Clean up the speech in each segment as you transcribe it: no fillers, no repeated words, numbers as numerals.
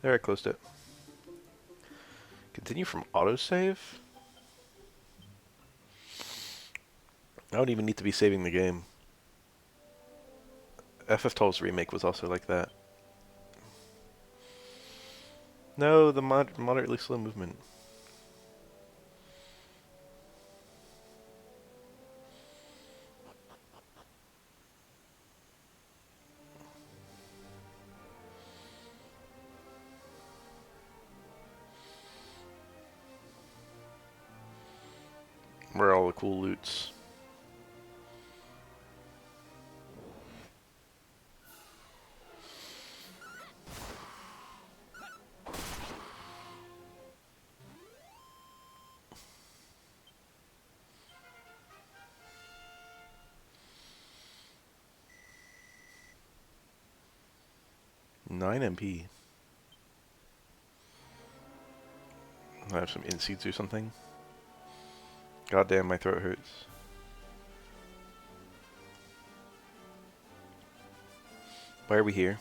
There, I closed it. Continue from autosave? I don't even need to be saving the game. FF12's remake was also like that. No, the moderately slow movement. Where are all the cool loots? Nine MP. I have some inseeds or something. God damn, my throat hurts. Why are we here?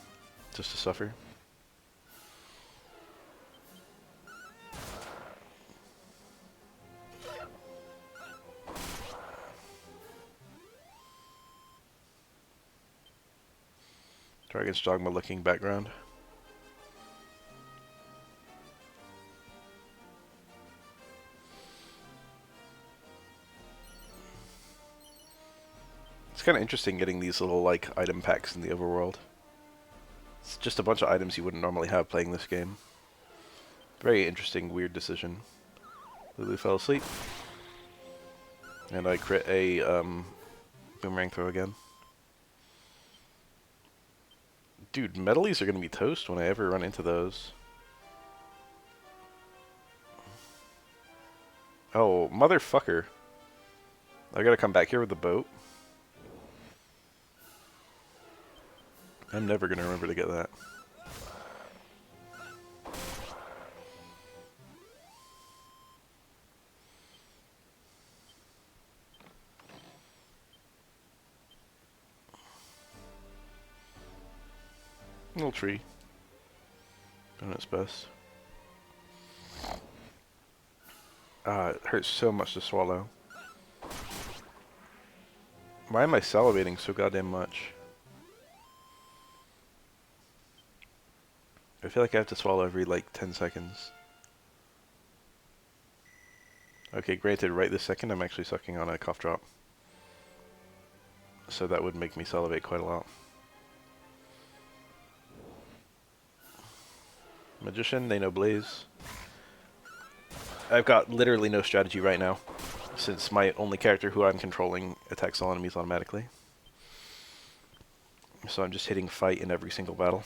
Just to suffer? Dragon's Dogma looking background. It's kind of interesting getting these little, like, item packs in the overworld. It's just a bunch of items you wouldn't normally have playing this game. Very interesting, weird decision. Lulu fell asleep. And I crit a, boomerang throw again. Dude, metalies are gonna be toast when I ever run into those. Oh, motherfucker. I gotta come back here with the boat. I'm never gonna remember to get that. Little tree. Doing its best. Ah, it hurts so much to swallow. Why am I salivating so goddamn much? I feel like I have to swallow every, like, 10 seconds. Okay, granted, right this second I'm actually sucking on a cough drop. So that would make me salivate quite a lot. Magician, they know Blaze. I've got literally no strategy right now, since my only character who I'm controlling attacks all enemies automatically. So I'm just hitting fight in every single battle.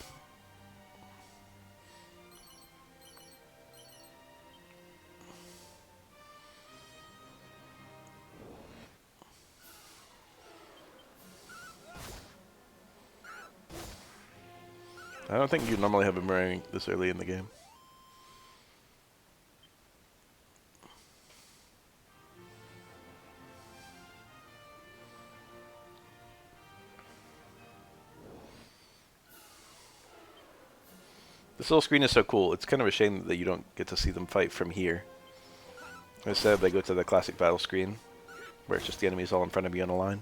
I don't think you normally have a boomerang this early in the game. This little screen is so cool. It's kind of a shame that you don't get to see them fight from here. Instead, they go to the classic battle screen, where it's just the enemies all in front of you on a line.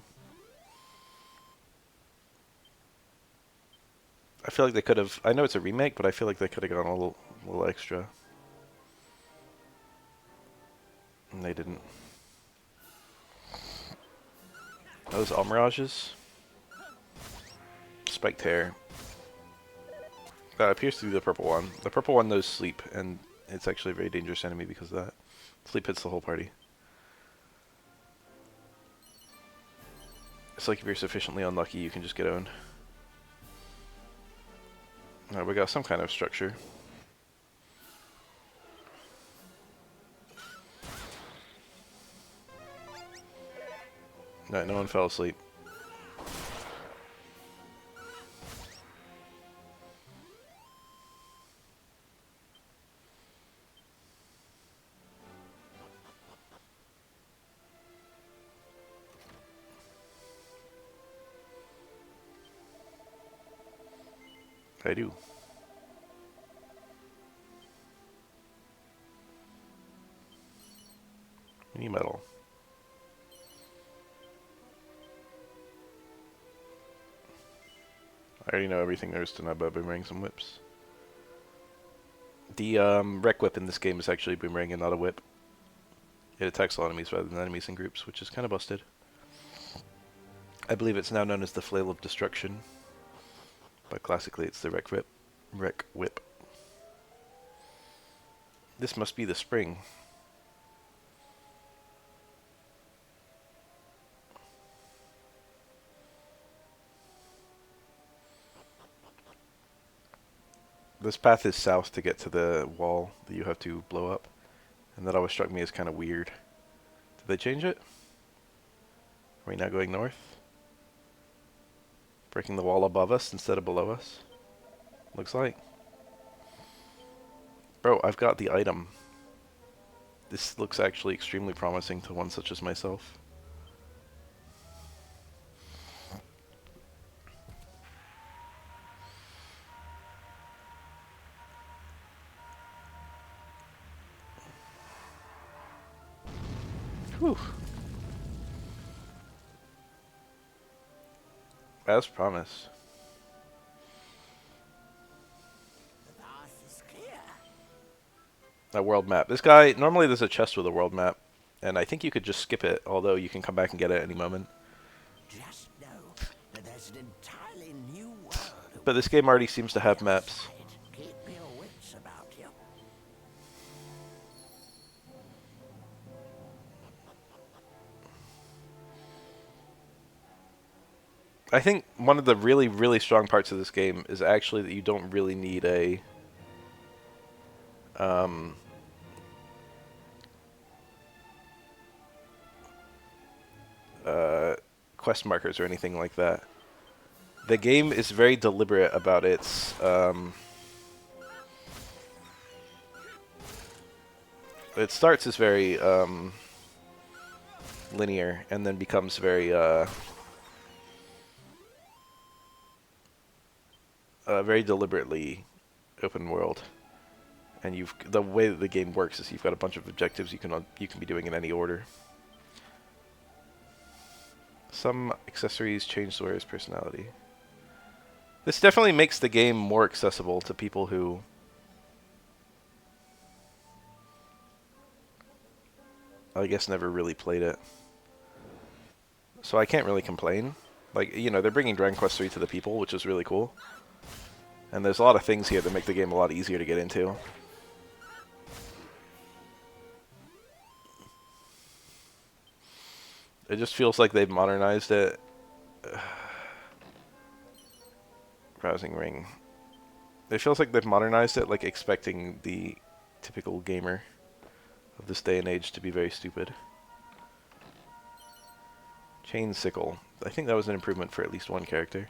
I feel like they could have... I know it's a remake, but I feel like they could have gone a little extra. And they didn't. Those all mirages. Spiked hair. That appears to be the purple one. The purple one knows sleep, and it's actually a very dangerous enemy because of that. Sleep hits the whole party. It's like if you're sufficiently unlucky, you can just get owned. Alright, we got some kind of structure. No, no one fell asleep. I do. New metal. I already know everything there is to know about boomerangs and whips. The rec whip in this game is actually a boomerang and not a whip. It attacks all enemies rather than enemies in groups, which is kind of busted. I believe it's now known as the Flail of Destruction, but classically it's the rec whip. This must be the spring. This path is south to get to the wall that you have to blow up, and that always struck me as kind of weird. Did they change it? Are we now going north? Breaking the wall above us instead of below us? Looks like. Bro, I've got the item. This looks actually extremely promising to one such as myself. Whew. As promised. The path is clear. A world map. This guy, normally there's a chest with a world map, and I think you could just skip it, although you can come back and get it at any moment. Just know that there's an entirely new world. But this game already seems to have maps. Keep your wits about you. I think one of the really, really strong parts of this game is actually that you don't really need a quest markers or anything like that. The game is very deliberate about its it starts as very linear and then becomes very very deliberately open world. And the way that the game works is you've got a bunch of objectives you can be doing in any order. Some accessories change the wearer's personality. This definitely makes the game more accessible to people who I guess never really played it. So I can't really complain. Like, you know, they're bringing Dragon Quest 3 to the people, which is really cool. And there's a lot of things here that make the game a lot easier to get into. It just feels like they've modernized it. Browsing ring. It feels like they've modernized it, like expecting the typical gamer of this day and age to be very stupid. Chain sickle. I think that was an improvement for at least one character.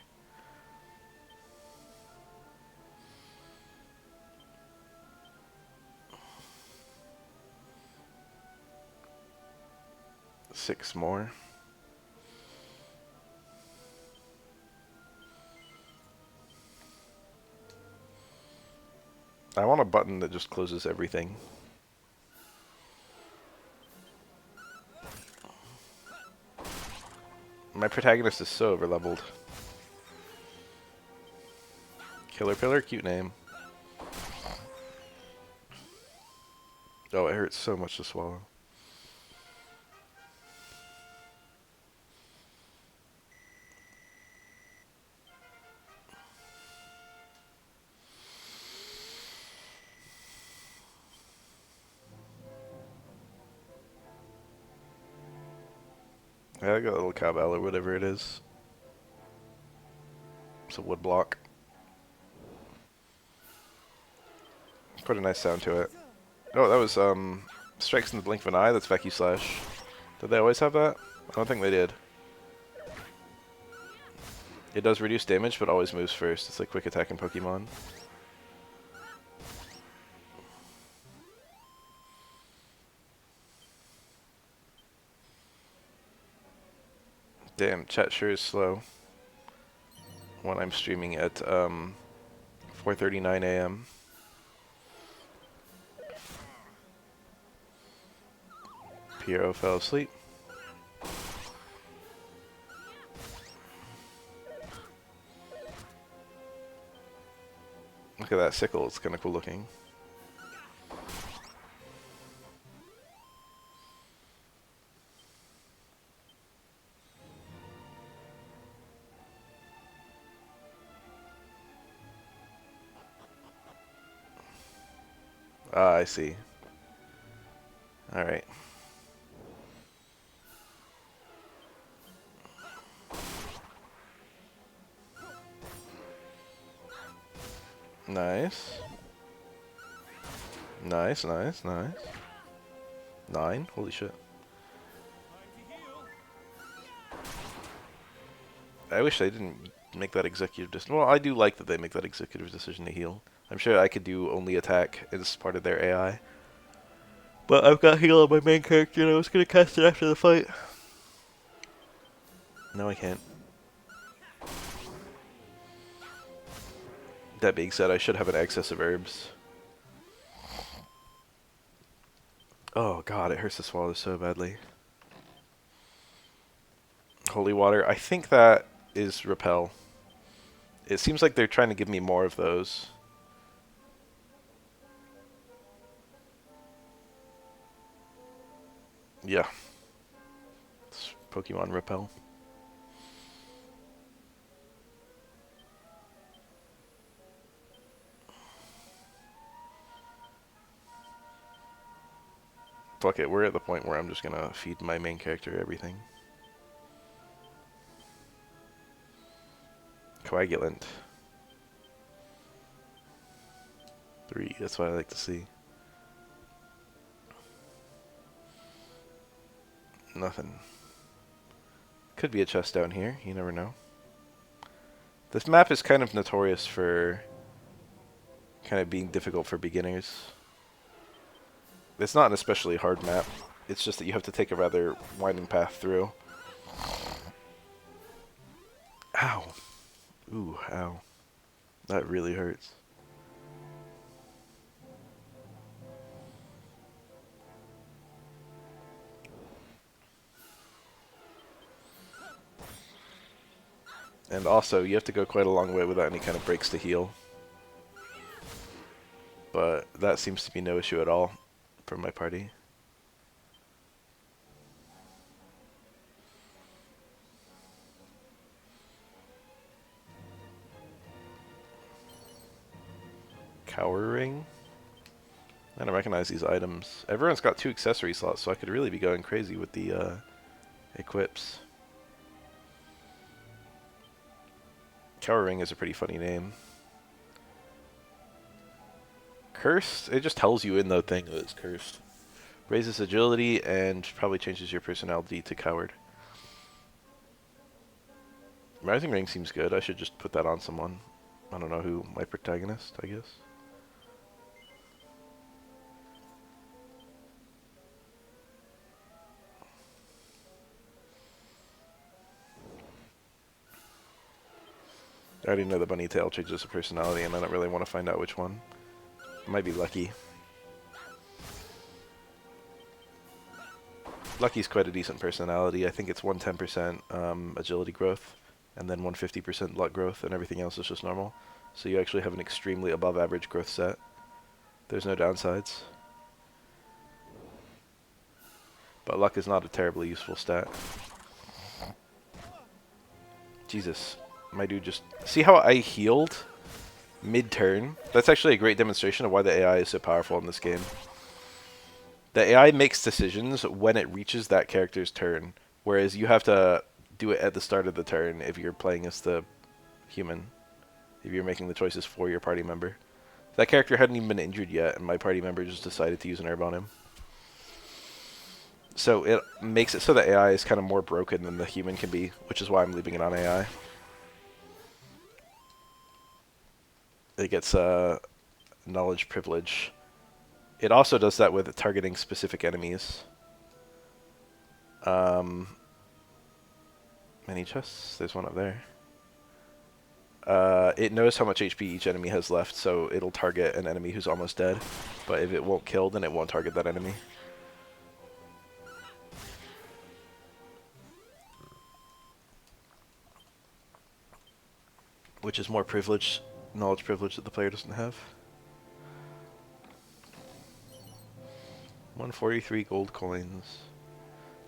Six more. I want a button that just closes everything. My protagonist is so overleveled. Killer Pillar, cute name. Oh, it hurts so much to swallow. Yeah, I got a little cowbell or whatever it is. It's a wood block. Put a nice sound to it. Oh, that was Strikes in the Blink of an Eye. That's Vacuum Slash. Did they always have that? I don't think they did. It does reduce damage, but always moves first. It's like quick attack in Pokemon. Damn, chat sure is slow when I'm streaming at 4:39 a.m. Piero fell asleep. Look at that sickle, it's kind of cool looking. Ah, I see. Alright. Nice. Nice, nice, nice. 9? Holy shit. I wish they didn't make that executive decision. Well, I do like that they make that executive decision to heal. I'm sure I could do only attack as part of their AI. But I've got heal on my main character and I was going to cast it after the fight. No, I can't. That being said, I should have an excess of herbs. Oh god, it hurts to swallow so badly. Holy water. I think that is repel. It seems like they're trying to give me more of those. Yeah. It's Pokemon repel. Fuck it, we're at the point where I'm just gonna feed my main character everything. Coagulant. 3, that's what I like to see. Nothing. Could be a chest down here, you never know. This map is kind of notorious for kind of being difficult for beginners. It's not an especially hard map. It's just that you have to take a rather winding path through. Ow. Ooh, ow. That really hurts. And also, you have to go quite a long way without any kind of breaks to heal. But that seems to be no issue at all for my party. Cowering? I don't recognize these items. Everyone's got 2 accessory slots, so I could really be going crazy with the equips. Cowering is a pretty funny name. Cursed? It just tells you in the thing that it's cursed. Raises agility and probably changes your personality to coward. Rising Ring seems good. I should just put that on someone. I don't know who. My protagonist, I guess. I already know the bunny tail changes the personality, and I don't really want to find out which one. I might be Lucky. Lucky's quite a decent personality. I think it's 110% agility growth, and then 150% luck growth, and everything else is just normal. So you actually have an extremely above average growth set. There's no downsides. But luck is not a terribly useful stat. Jesus. My dude just... See how I healed mid-turn? That's actually a great demonstration of why the AI is so powerful in this game. The AI makes decisions when it reaches that character's turn, whereas you have to do it at the start of the turn if you're playing as the human, if you're making the choices for your party member. That character hadn't even been injured yet, and my party member just decided to use an herb on him. So it makes it so that AI is kind of more broken than the human can be, which is why I'm leaving it on AI. It gets knowledge privilege. It also does that with targeting specific enemies. Many chests? There's one up there. It knows how much HP each enemy has left, so it'll target an enemy who's almost dead. But if it won't kill, then it won't target that enemy. which is more privilege, knowledge privilege that the player doesn't have. 143 gold coins.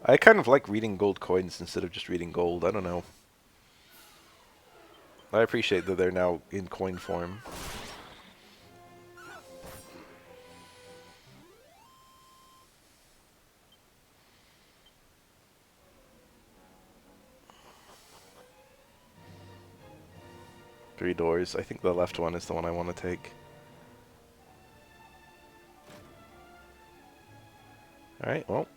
I kind of like reading gold coins instead of just reading gold. I don't know. I appreciate that they're now in coin form. Three doors. I think the left one is the one I want to take. Alright, well.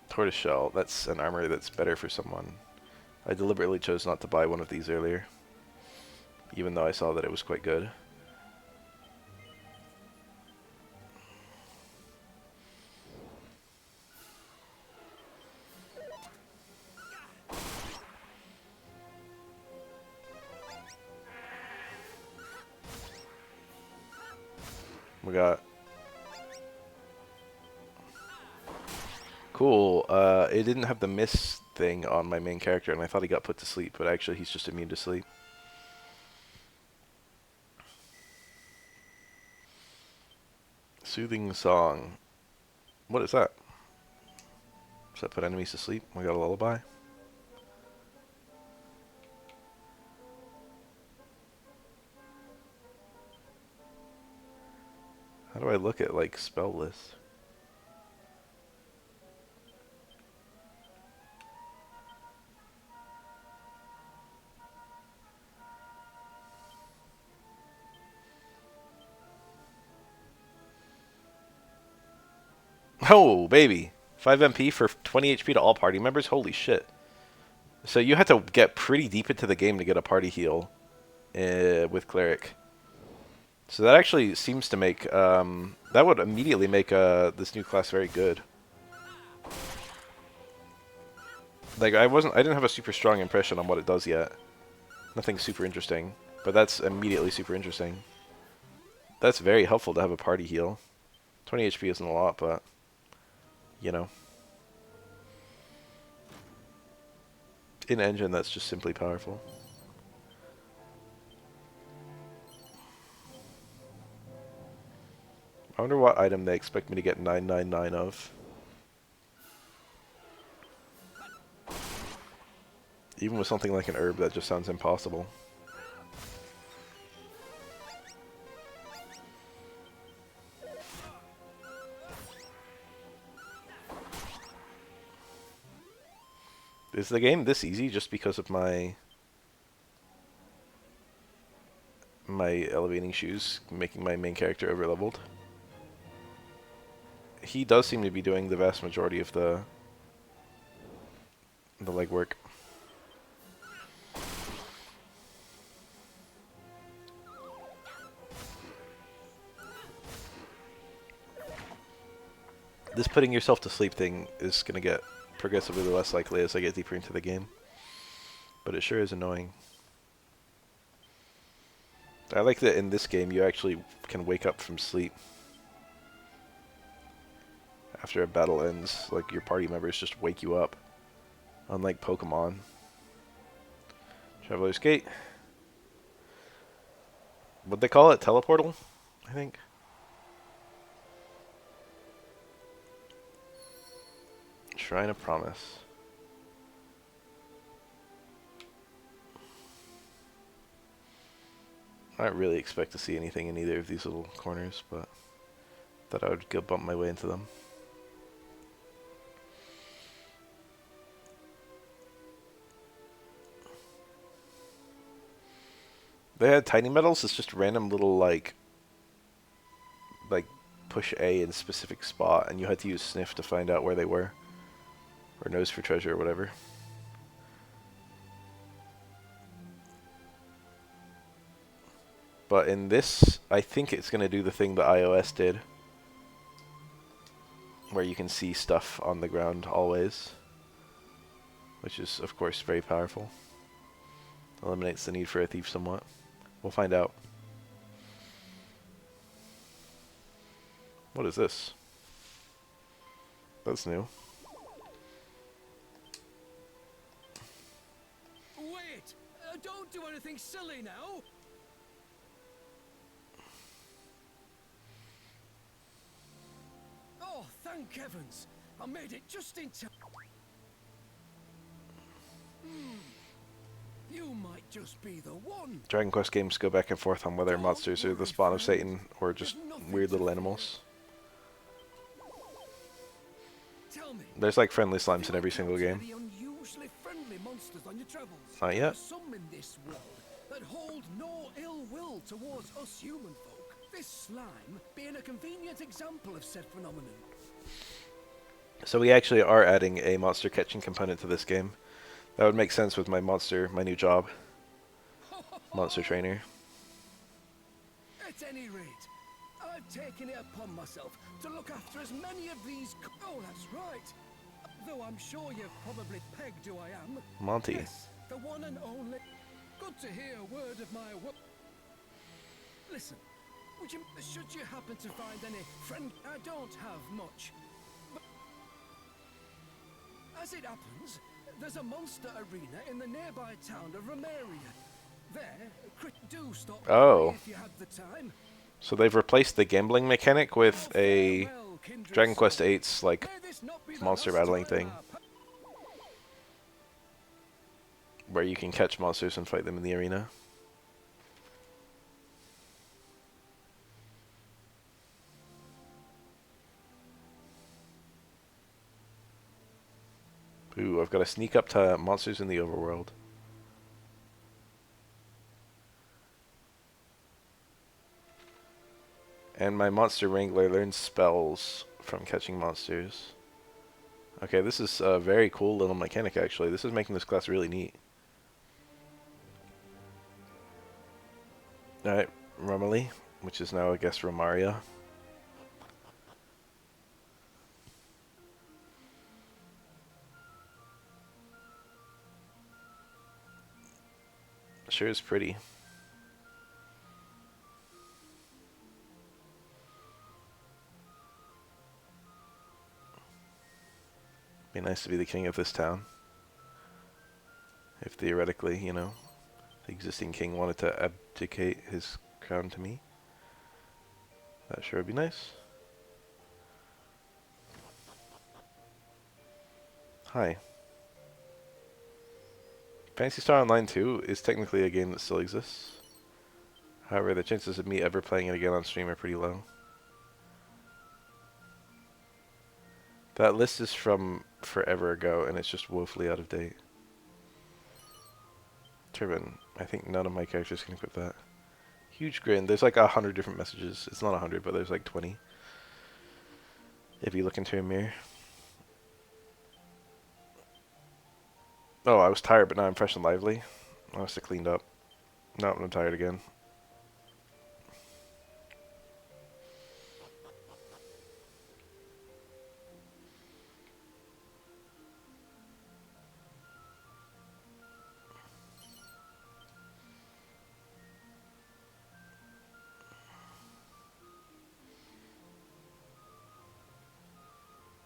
Tortoiseshell. That's an armor that's better for someone. I deliberately chose not to buy one of these earlier, even though I saw that it was quite good. We got... Cool. It didn't have the miss thing on my main character, and I thought he got put to sleep, but actually he's just immune to sleep. Soothing song. What is that? Does that put enemies to sleep? We got a lullaby. How do I look at, like, spell lists? Oh, baby. 5 MP for 20 HP to all party members? Holy shit. So you had to get pretty deep into the game to get a party heal with Cleric. So that actually seems to make... that would immediately make this new class very good. Like, I didn't have a super strong impression on what it does yet. Nothing super interesting. But that's immediately super interesting. That's very helpful to have a party heal. 20 HP isn't a lot, but... You know. In engine, that's just simply powerful. I wonder what item they expect me to get 999 of. Even with something like an herb, that just sounds impossible. Is the game this easy just because of my elevating shoes making my main character overleveled? He does seem to be doing the vast majority of the legwork. This putting yourself to sleep thing is going to get progressively less likely as I get deeper into the game. But it sure is annoying. I like that in this game you actually can wake up from sleep. After a battle ends, like your party members just wake you up. Unlike Pokemon. Traveler's Gate. What'd they call it? Teleportal? I think. Shrine of Promise. I don't really expect to see anything in either of these little corners, but thought I would go bump my way into them. They had tiny metals. It's just random little like push A in a specific spot, and you had to use sniff to find out where they were, or nose for treasure or whatever. But in this, I think it's going to do the thing that iOS did, where you can see stuff on the ground always, which is, of course, very powerful. Eliminates the need for a thief somewhat. We'll find out. What is this? That's new. Wait! Don't anything silly now? Oh, thank heavens! I made it just in time. You might just be the one. Dragon Quest games go back and forth on whether monsters are the spawn of Satan or just weird little animals. Tell me, There's like friendly slimes in every single game. any unusually friendly monsters on your travels? Not yet. There's some in this world that hold no ill will towards us human folk. This slime being a convenient example of said phenomenon. So we actually are adding a monster catching component to this game. That would make sense with my new job. Monster trainer. At any rate, I've taken it upon myself to look after as many of these. Oh, that's right. Though I'm sure you've probably pegged who I am. Monty. Yes, the one and only. Good to hear a word of my. Listen, should you happen to find any friend? I don't have much. But as it happens, there's a monster arena in the nearby town of Romeria. There, do stop by if you had the time. So they've replaced the gambling mechanic with a Dragon Quest VIII's like monster battling thing, where you can catch monsters and fight them in the arena. Ooh, I've got to sneak up to monsters in the overworld. And my monster wrangler learns spells from catching monsters. Okay, this is a very cool little mechanic actually. This is making this class really neat. Alright, Romilly, which is now I guess Romaria. Sure is pretty. Be nice to be the king of this town. If theoretically, you know, the existing king wanted to abdicate his crown to me. That sure would be nice. Hi. Phantasy Star Online 2 is technically a game that still exists. However, the chances of me ever playing it again on stream are pretty low. That list is from forever ago, and it's just woefully out of date. Turban. I think none of my characters can equip that. Huge grin. There's like 100 different messages. It's not 100, but there's like 20. If you look into a mirror. Oh, I was tired, but now I'm fresh and lively. I must have cleaned up. No, I'm tired again.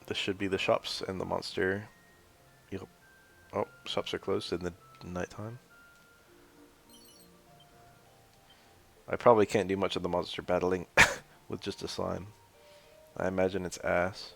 This should be the shops and the monster. Yep. Oh, shops are closed in the nighttime. I probably can't do much of the monster battling with just a slime. I imagine it's ass.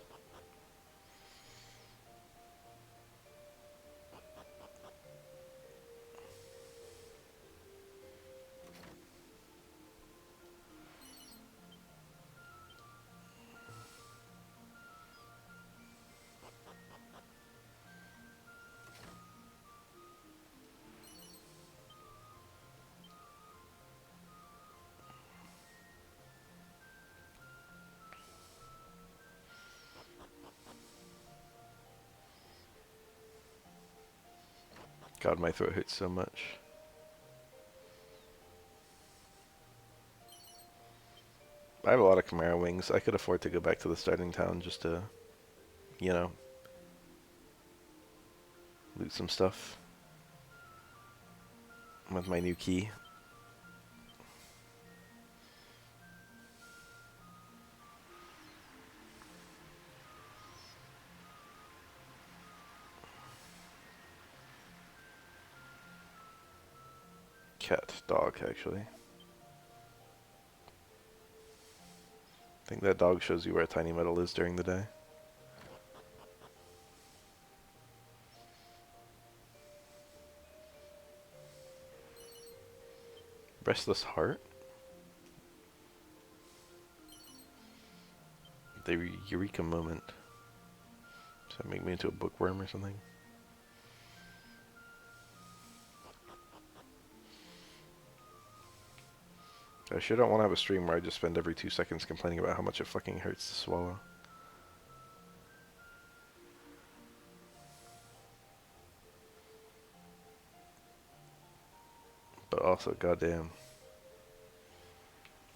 God, my throat hurts so much. I have a lot of Chimera wings. I could afford to go back to the starting town just to, you know, loot some stuff with my new key. Cat, dog, actually. I think that dog shows you where tiny metal is during the day. Restless heart? The eureka moment. Does that make me into a bookworm or something? I sure don't want to have a stream where I just spend every 2 seconds complaining about how much it fucking hurts to swallow. But also, goddamn.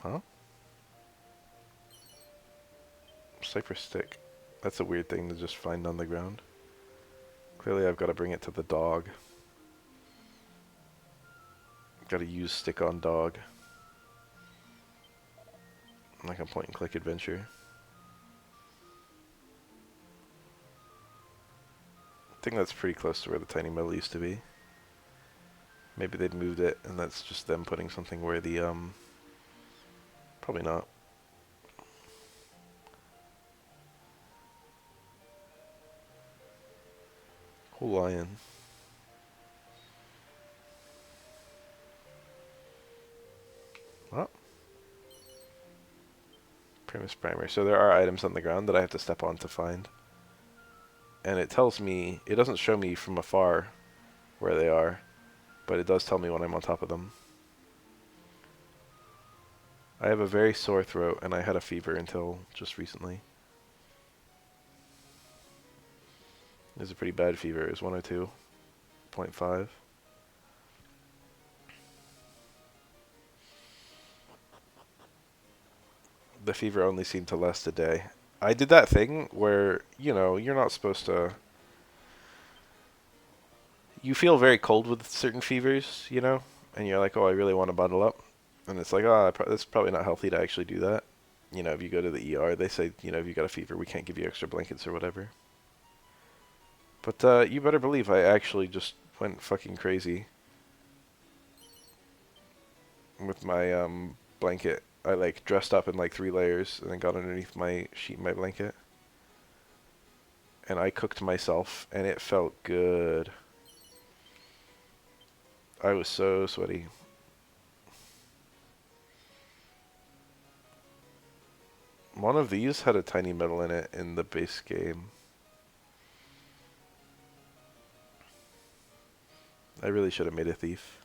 Huh? Cypress stick. That's a weird thing to just find on the ground. Clearly I've got to bring it to the dog. Got to use stick on dog. Like a point and click adventure. I think that's pretty close to where the tiny metal used to be. Maybe they'd moved it and that's just them putting something where the probably not. Cool lion. What? Primus primer. So there are items on the ground that I have to step on to find. And it tells me, it doesn't show me from afar where they are, but it does tell me when I'm on top of them. I have a very sore throat and I had a fever until just recently. It was a pretty bad fever. It was 102.5. The fever only seemed to last a day. I did that thing where, you know, you're not supposed to... You feel very cold with certain fevers, you know? And you're like, oh, I really want to bundle up. And it's like, oh, that's probably not healthy to actually do that. You know, if you go to the ER, they say, you know, if you got a fever, we can't give you extra blankets or whatever. But you better believe I actually just went fucking crazy with my blanket. I like dressed up in like 3 layers and then got underneath my sheet, my blanket. And I cooked myself and it felt good. I was so sweaty. One of these had a tiny metal in it in the base game. I really should have made a thief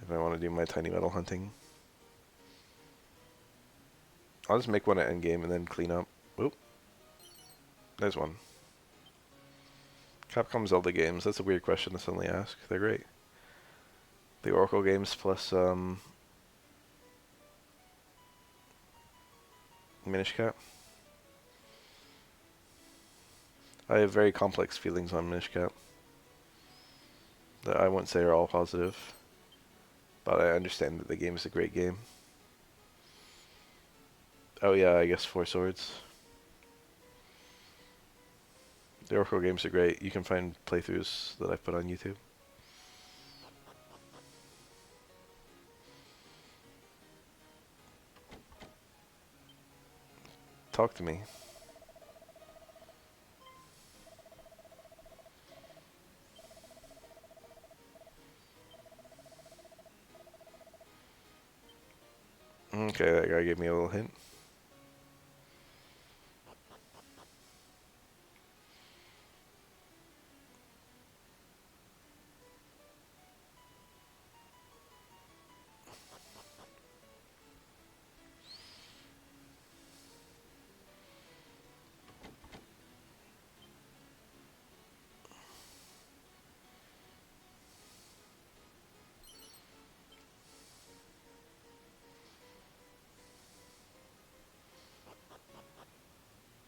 if I want to do my tiny metal hunting. I'll just make one at endgame and then clean up. Oop. There's one. Capcom Zelda games, that's a weird question to suddenly ask. They're great. The Oracle games plus Minish Cap. I have very complex feelings on Minish Cap that I wouldn't say are all positive, but I understand that the game is a great game. Oh yeah, I guess 4 Swords. The Oracle games are great. You can find playthroughs that I've put on YouTube. Talk to me. Okay, that guy gave me a little hint.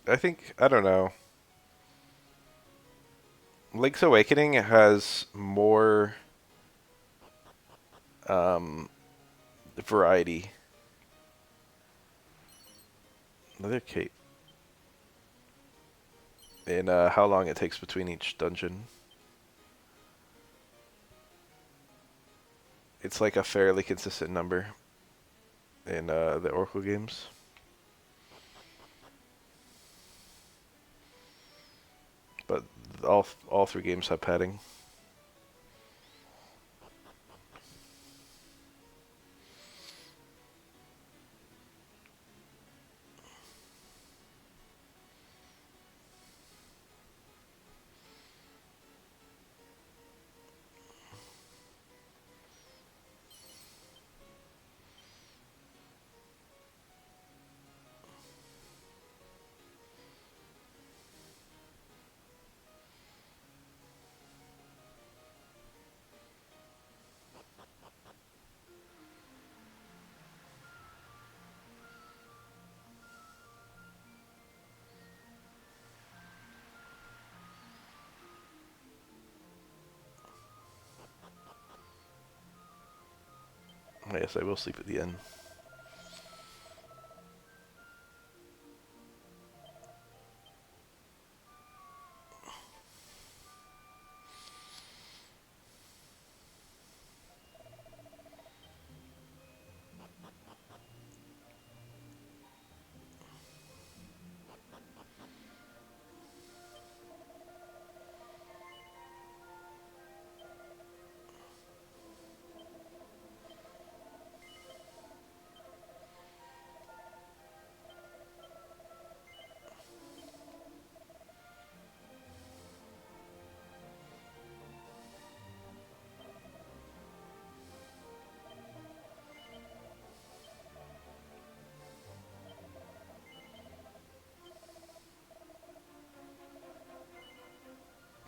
I think, I don't know. Link's Awakening has more variety. Another cape. In how long it takes between each dungeon. it's like a fairly consistent number in the Oracle games. But all three games have padding. Yes, I will sleep at the end.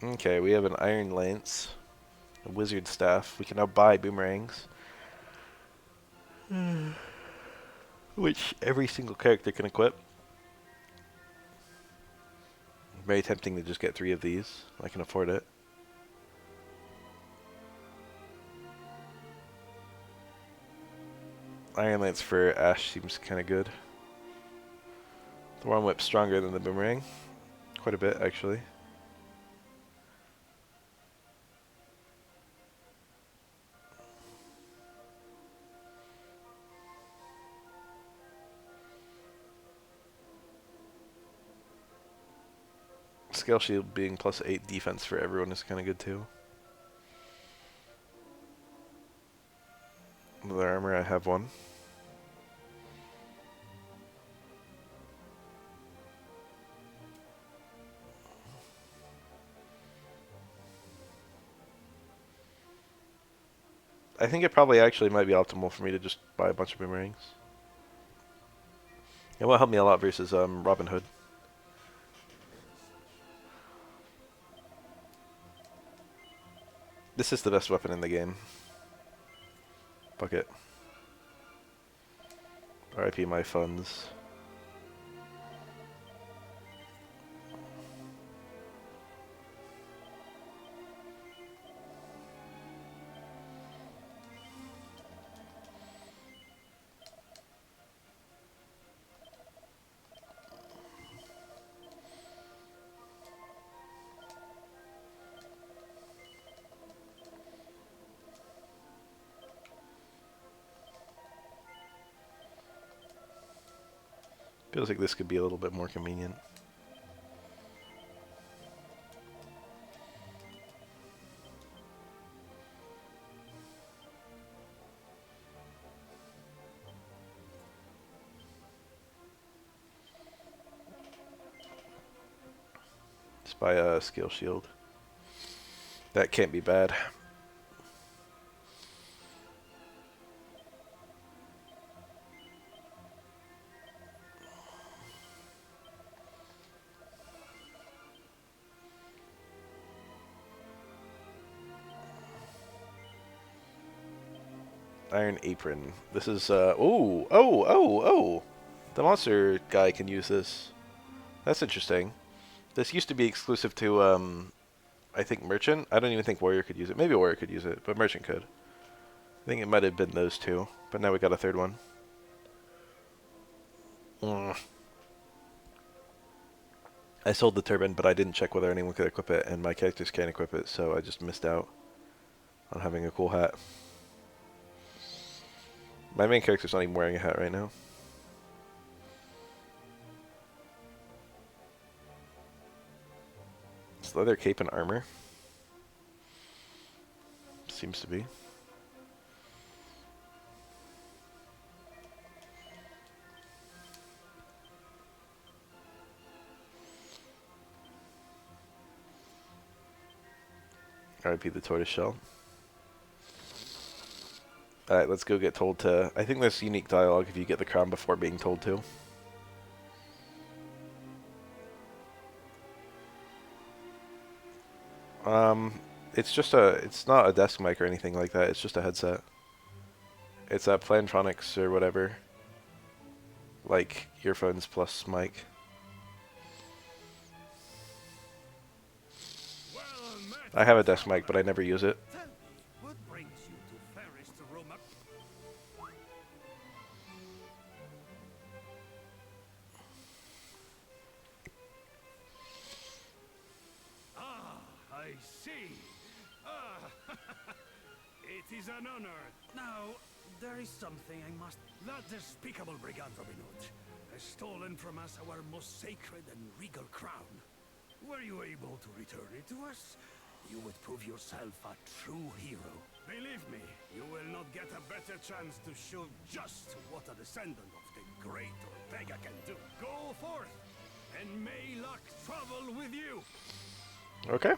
Okay, we have an iron lance, a wizard staff. We can now buy boomerangs, which every single character can equip. Very tempting to just get 3 of these. I can afford it. Iron lance for Ash seems kind of good. The Worm Whip's stronger than the boomerang. Quite a bit, actually. Scale Shield being +8 defense for everyone is kind of good too. Leather armor, I have one. I think it probably actually might be optimal for me to just buy a bunch of boomerangs. It will help me a lot versus Robin Hood. This is the best weapon in the game. Bucket. RIP my funds. Feels like this could be a little bit more convenient. Just buy a skill shield. That can't be bad. Iron Apron. This is, oh! The monster guy can use this. That's interesting. This used to be exclusive to, I think Merchant. I don't even think Warrior could use it. Maybe Warrior could use it, but Merchant could. I think it might have been those two, but now we got a third one. I sold the turban, but I didn't check whether anyone could equip it, and my characters can't equip it, so I just missed out on having a cool hat. My main character's not even wearing a hat right now. It's leather cape and armor. Seems to be. R.I.P. the tortoise shell. Alright, let's go get told to... I think there's unique dialogue if you get the crown before being told to. It's just a... It's not a desk mic or anything like that. It's just a headset. It's a Plantronics or whatever. Like, earphones plus mic. I have a desk mic, but I never use it. What brings you to Ferris to Roma? Ah, I see. Ah, it is an honor. Now, there is something I must... That despicable brigand Robin Hood has stolen from us our most sacred and regal crown. Were you able to return it to us, you would prove yourself a true hero. Believe me, you will not get a better chance to show just what a descendant of the great Ortega can do. Go forth, and may luck travel with you. Okay.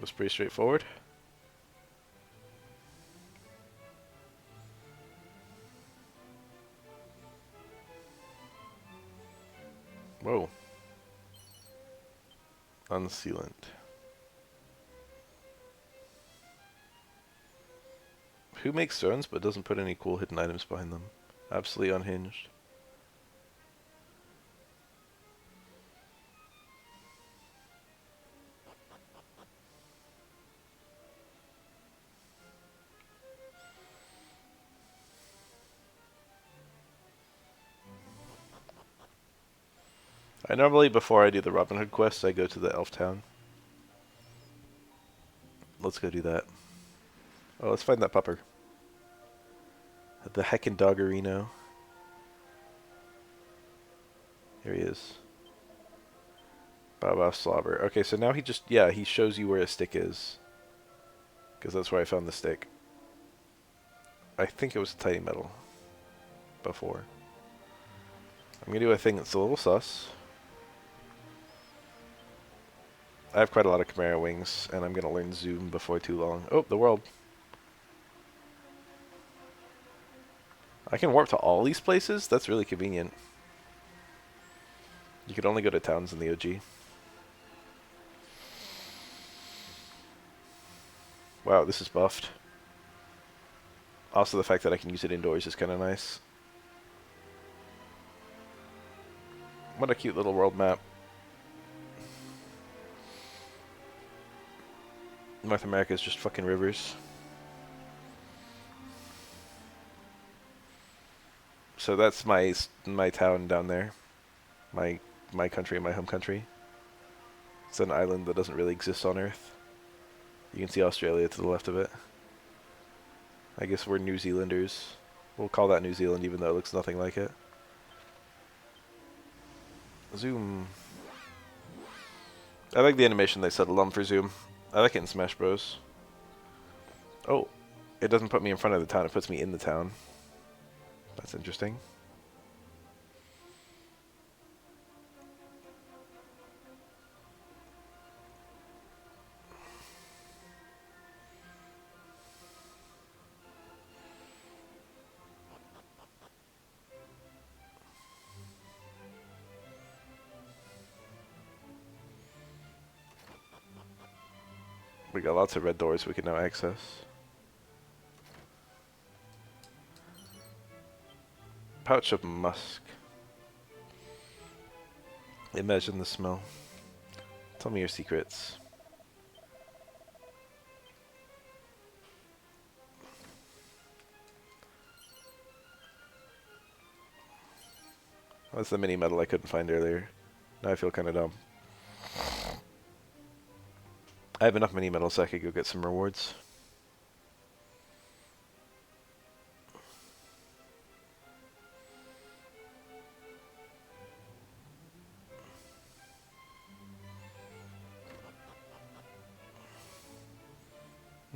Was pretty straightforward. Whoa. Unsealant. Who makes stones but doesn't put any cool hidden items behind them? Absolutely unhinged. I normally, before I do the Robin Hood quest, I go to the Elf Town. Let's go do that. Oh, let's find that pupper. The heckin' Doggerino. Here he is. Baba Slobber. Okay, so now he just, yeah, he shows you where a stick is. Because that's where I found the stick. I think it was tiny metal. Before. I'm gonna do a thing that's a little sus. I have quite a lot of Chimera wings, and I'm gonna learn zoom before too long. Oh, the world. I can warp to all these places? That's really convenient. You could only go to towns in the OG. Wow, this is buffed. Also, the fact that I can use it indoors is kind of nice. What a cute little world map. North America is just fucking rivers. So that's my town down there. My country, my home country. It's an island that doesn't really exist on Earth. You can see Australia to the left of it. I guess we're New Zealanders. We'll call that New Zealand even though it looks nothing like it. Zoom. I like the animation they settled on for zoom. I like it in Smash Bros. Oh, it doesn't put me in front of the town, it puts me in the town. That's interesting. We got lots of red doors we can now access. Pouch of musk. Imagine the smell. Tell me your secrets. That's the mini medal I couldn't find earlier. Now I feel kind of dumb. I have enough mini medals so I could go get some rewards.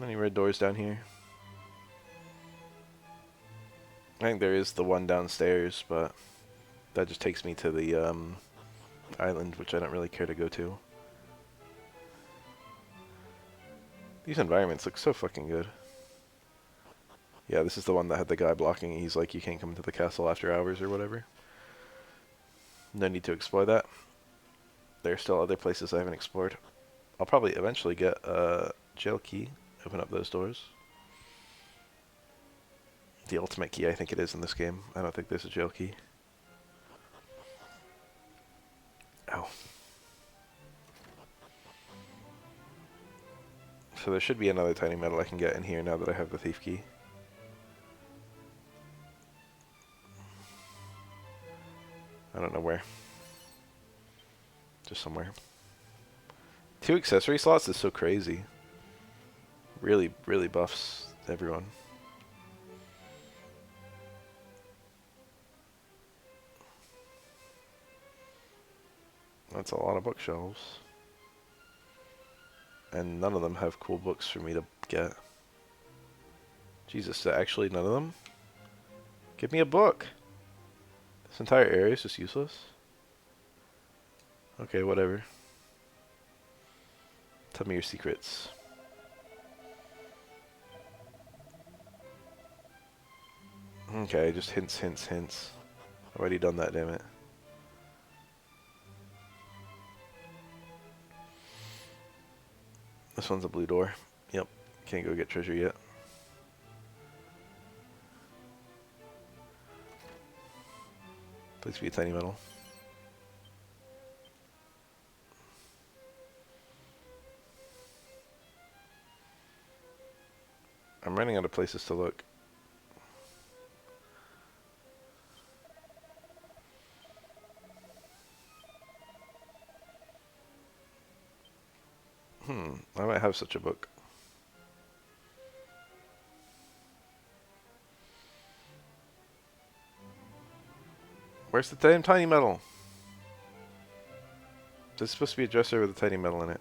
Any red doors down here? I think there is the one downstairs, but that just takes me to the island, which I don't really care to go to. These environments look so fucking good. Yeah, this is the one that had the guy blocking. He's like, you can't come into the castle after hours or whatever. No need to explore that. There are still other places I haven't explored. I'll probably eventually get a jail key, open up those doors. The ultimate key, I think it is in this game. I don't think there's a jail key. Ow. So there should be another tiny metal I can get in here now that I have the thief key. I don't know where. Just somewhere. 2 accessory slots is so crazy. Really, really buffs everyone. That's a lot of bookshelves. And none of them have cool books for me to get. Jesus, actually none of them? Give me a book! This entire area is just useless? Okay, whatever. Tell me your secrets. Okay, just hints, hints, hints. Already done that, damn it. This one's a blue door. Yep, can't go get treasure yet. Please be a tiny metal. I'm running out of places to look. I might have such a book. Where's the damn tiny metal? There's supposed to be a dresser with a tiny metal in it.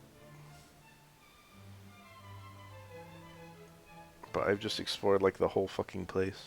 But I've just explored like the whole fucking place.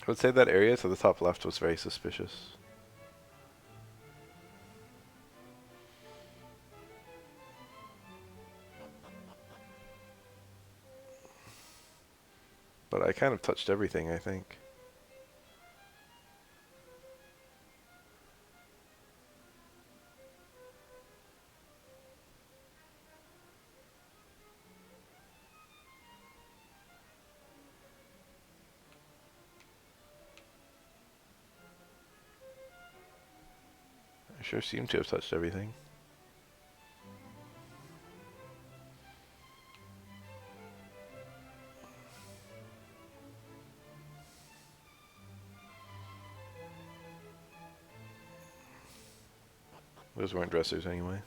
I would say that area to the top left was very suspicious. But I kind of touched everything, I think. I sure seem to have touched everything. Those weren't dressers anyway.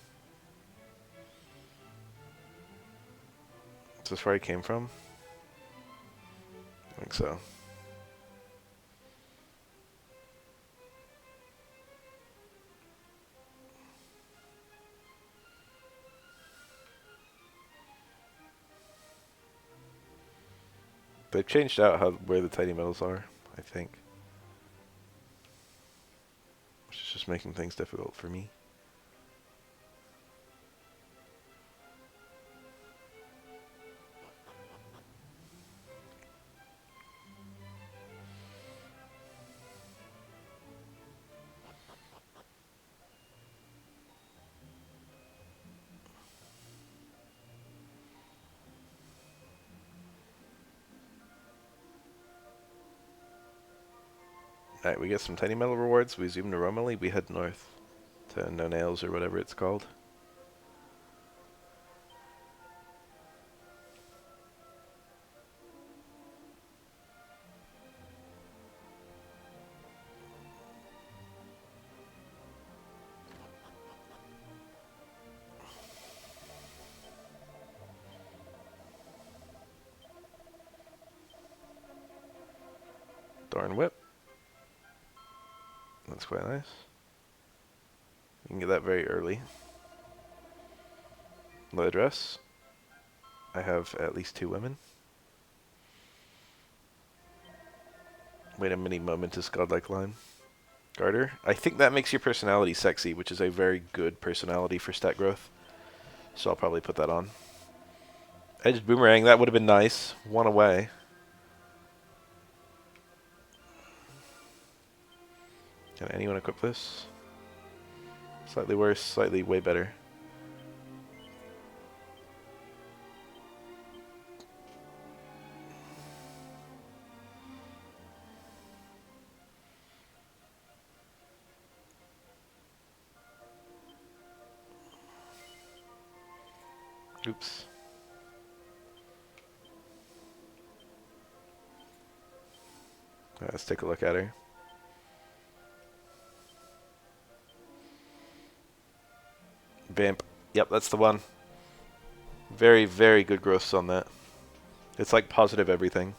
Is this where I came from? I think so. They've changed out where the tiny metals are, I think. Which is just making things difficult for me. Alright, we get some tiny metal rewards. We zoom normally. We head north to No Nails or whatever it's called. Darn whip. That's quite nice. You can get that very early. Leather dress. I have at least 2 women. Wait a mini momentous godlike line. Garter. I think that makes your personality sexy, which is a very good personality for stat growth. So I'll probably put that on. Edged boomerang, that would have been nice. 1 away. Can anyone equip this? Slightly worse, slightly way better. Oops. Let's take a look at her. Vamp. Yep, that's the one. Very, very good growths on that. It's like positive everything.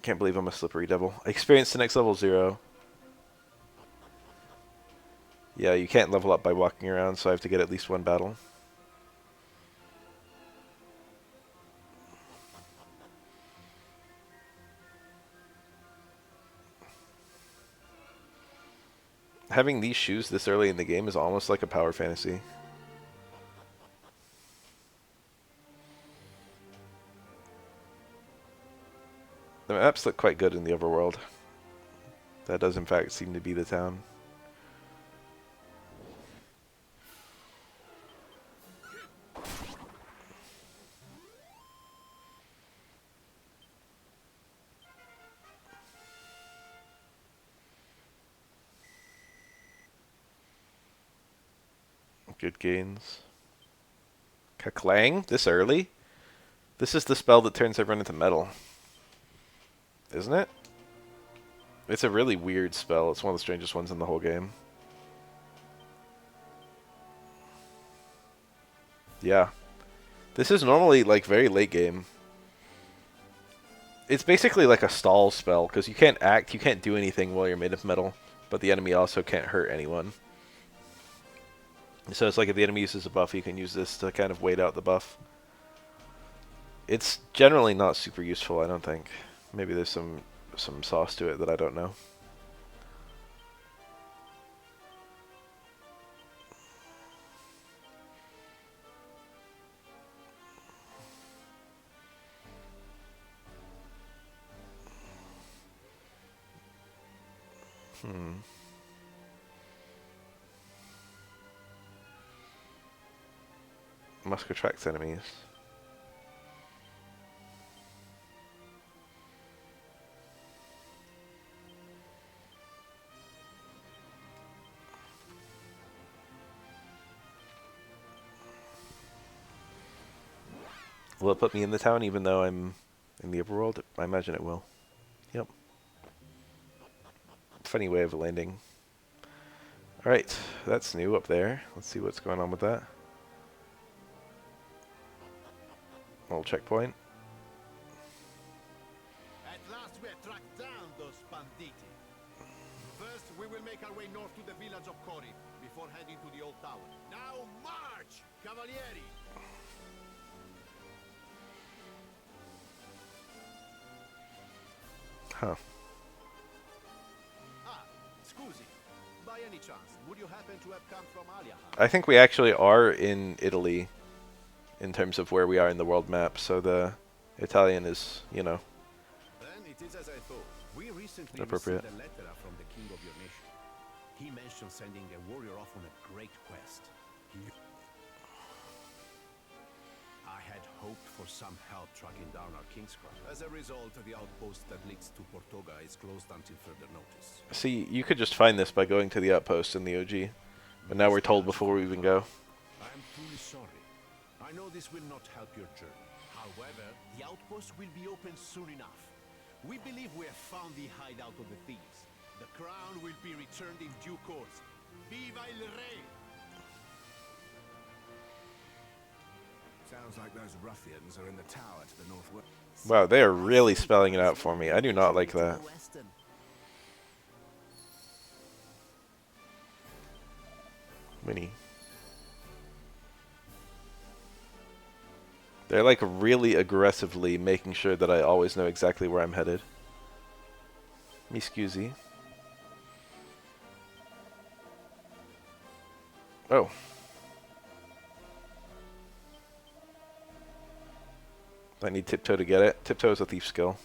Can't believe I'm a slippery devil. Experience to next level 0. Yeah, you can't level up by walking around, so I have to get at least 1 battle. Having these shoes this early in the game is almost like a power fantasy. The maps look quite good in the overworld. That does in fact seem to be the town. Good gains. Kaklang? This early? This is the spell that turns everyone into metal. Isn't it? It's a really weird spell. It's one of the strangest ones in the whole game. Yeah. This is normally like very late game. It's basically like a stall spell, because you can't act, you can't do anything while you're made of metal, but the enemy also can't hurt anyone. So it's like if the enemy uses a buff, you can use this to kind of wait out the buff. It's generally not super useful, I don't think. Maybe there's some sauce to it that I don't know. Musk attracts enemies. Will it put me in the town even though I'm in the overworld? I imagine it will. Yep. Funny way of landing. Alright, that's new up there. Let's see what's going on with that. Little checkpoint. At last we have tracked down those banditti. First, we will make our way north to the village of Cori before heading to the old tower. Now march, Cavalieri! Huh. Ah, scusi. By any chance, would you happen to have come from Alia? I think we actually are in Italy in terms of where we are in the world map, so the Italian is, you know, Then it is as I thought. We recently appropriate. received a letter from the king of your nation. He mentioned sending a warrior off on a great quest. I had hoped for some help tracking down our Kingscroft. As a result, the outpost that leads to Portoga is closed until further notice. See, you could just find this by going to the outpost in the OG. But now we're told before we even go. I am truly sorry. I know this will not help your journey. However, the outpost will be open soon enough. We believe we have found the hideout of the thieves. The crown will be returned in due course. Viva el Rey! Sounds like those ruffians are in the tower to the northwest. Wow, they are really spelling it out for me. I do not like that. Winnie. They're like really aggressively making sure that I always know exactly where I'm headed. Me scusi. Oh. I need Tiptoe to get it. Tiptoe is a thief skill.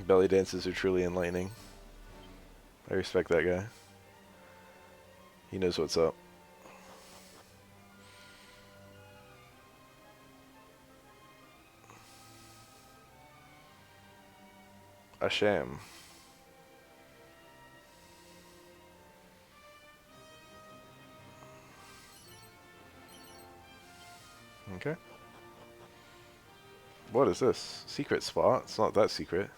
Belly dances are truly enlightening. I respect that guy. He knows what's up. Asham. Okay. What is this? Secret spot? It's not that secret.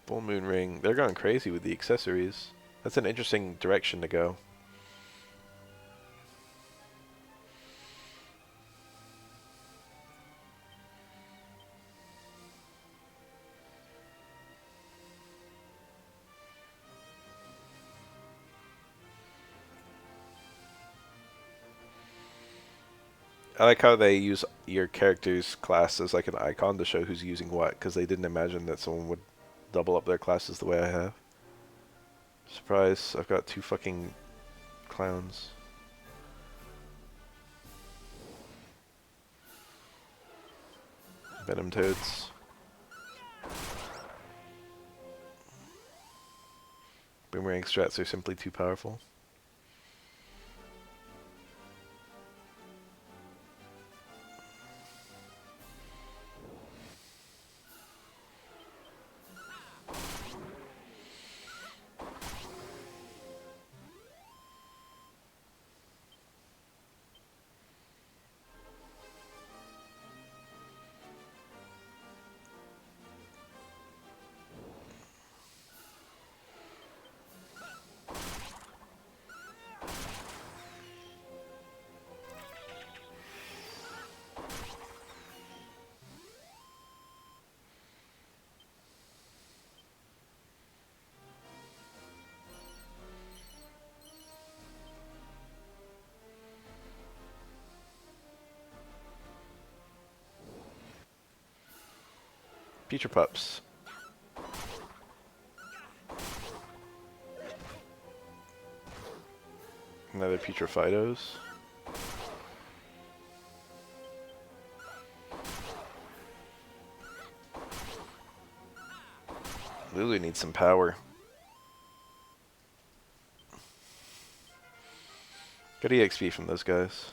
Full moon ring. They're going crazy with the accessories. That's an interesting direction to go. I like how they use your character's class as like an icon to show who's using what, because they didn't imagine that someone would double up their classes the way I have. Surprise, I've got 2 fucking clowns. Venom toads. Boomerang strats are simply too powerful. Future pups. Another Putrefidos. Lulu needs some power. Good EXP from those guys.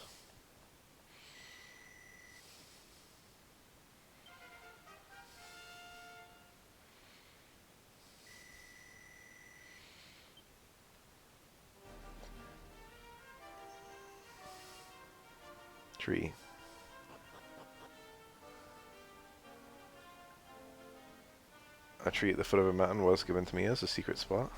Tree. A tree at the foot of a mountain was given to me as a secret spot.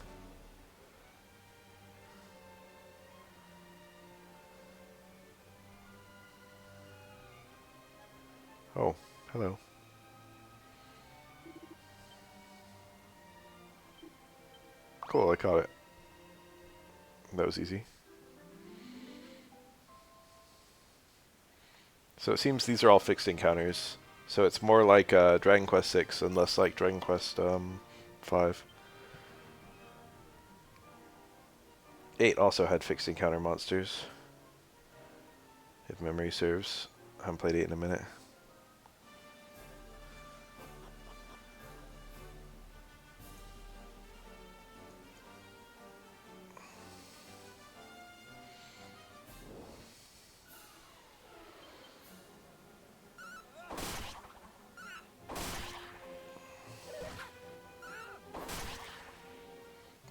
Oh, hello. Cool, I caught it. That was easy. So it seems these are all fixed encounters. So it's more like Dragon Quest 6 and less like Dragon Quest 5. 8 also had fixed encounter monsters, if memory serves. I haven't played 8 in a minute.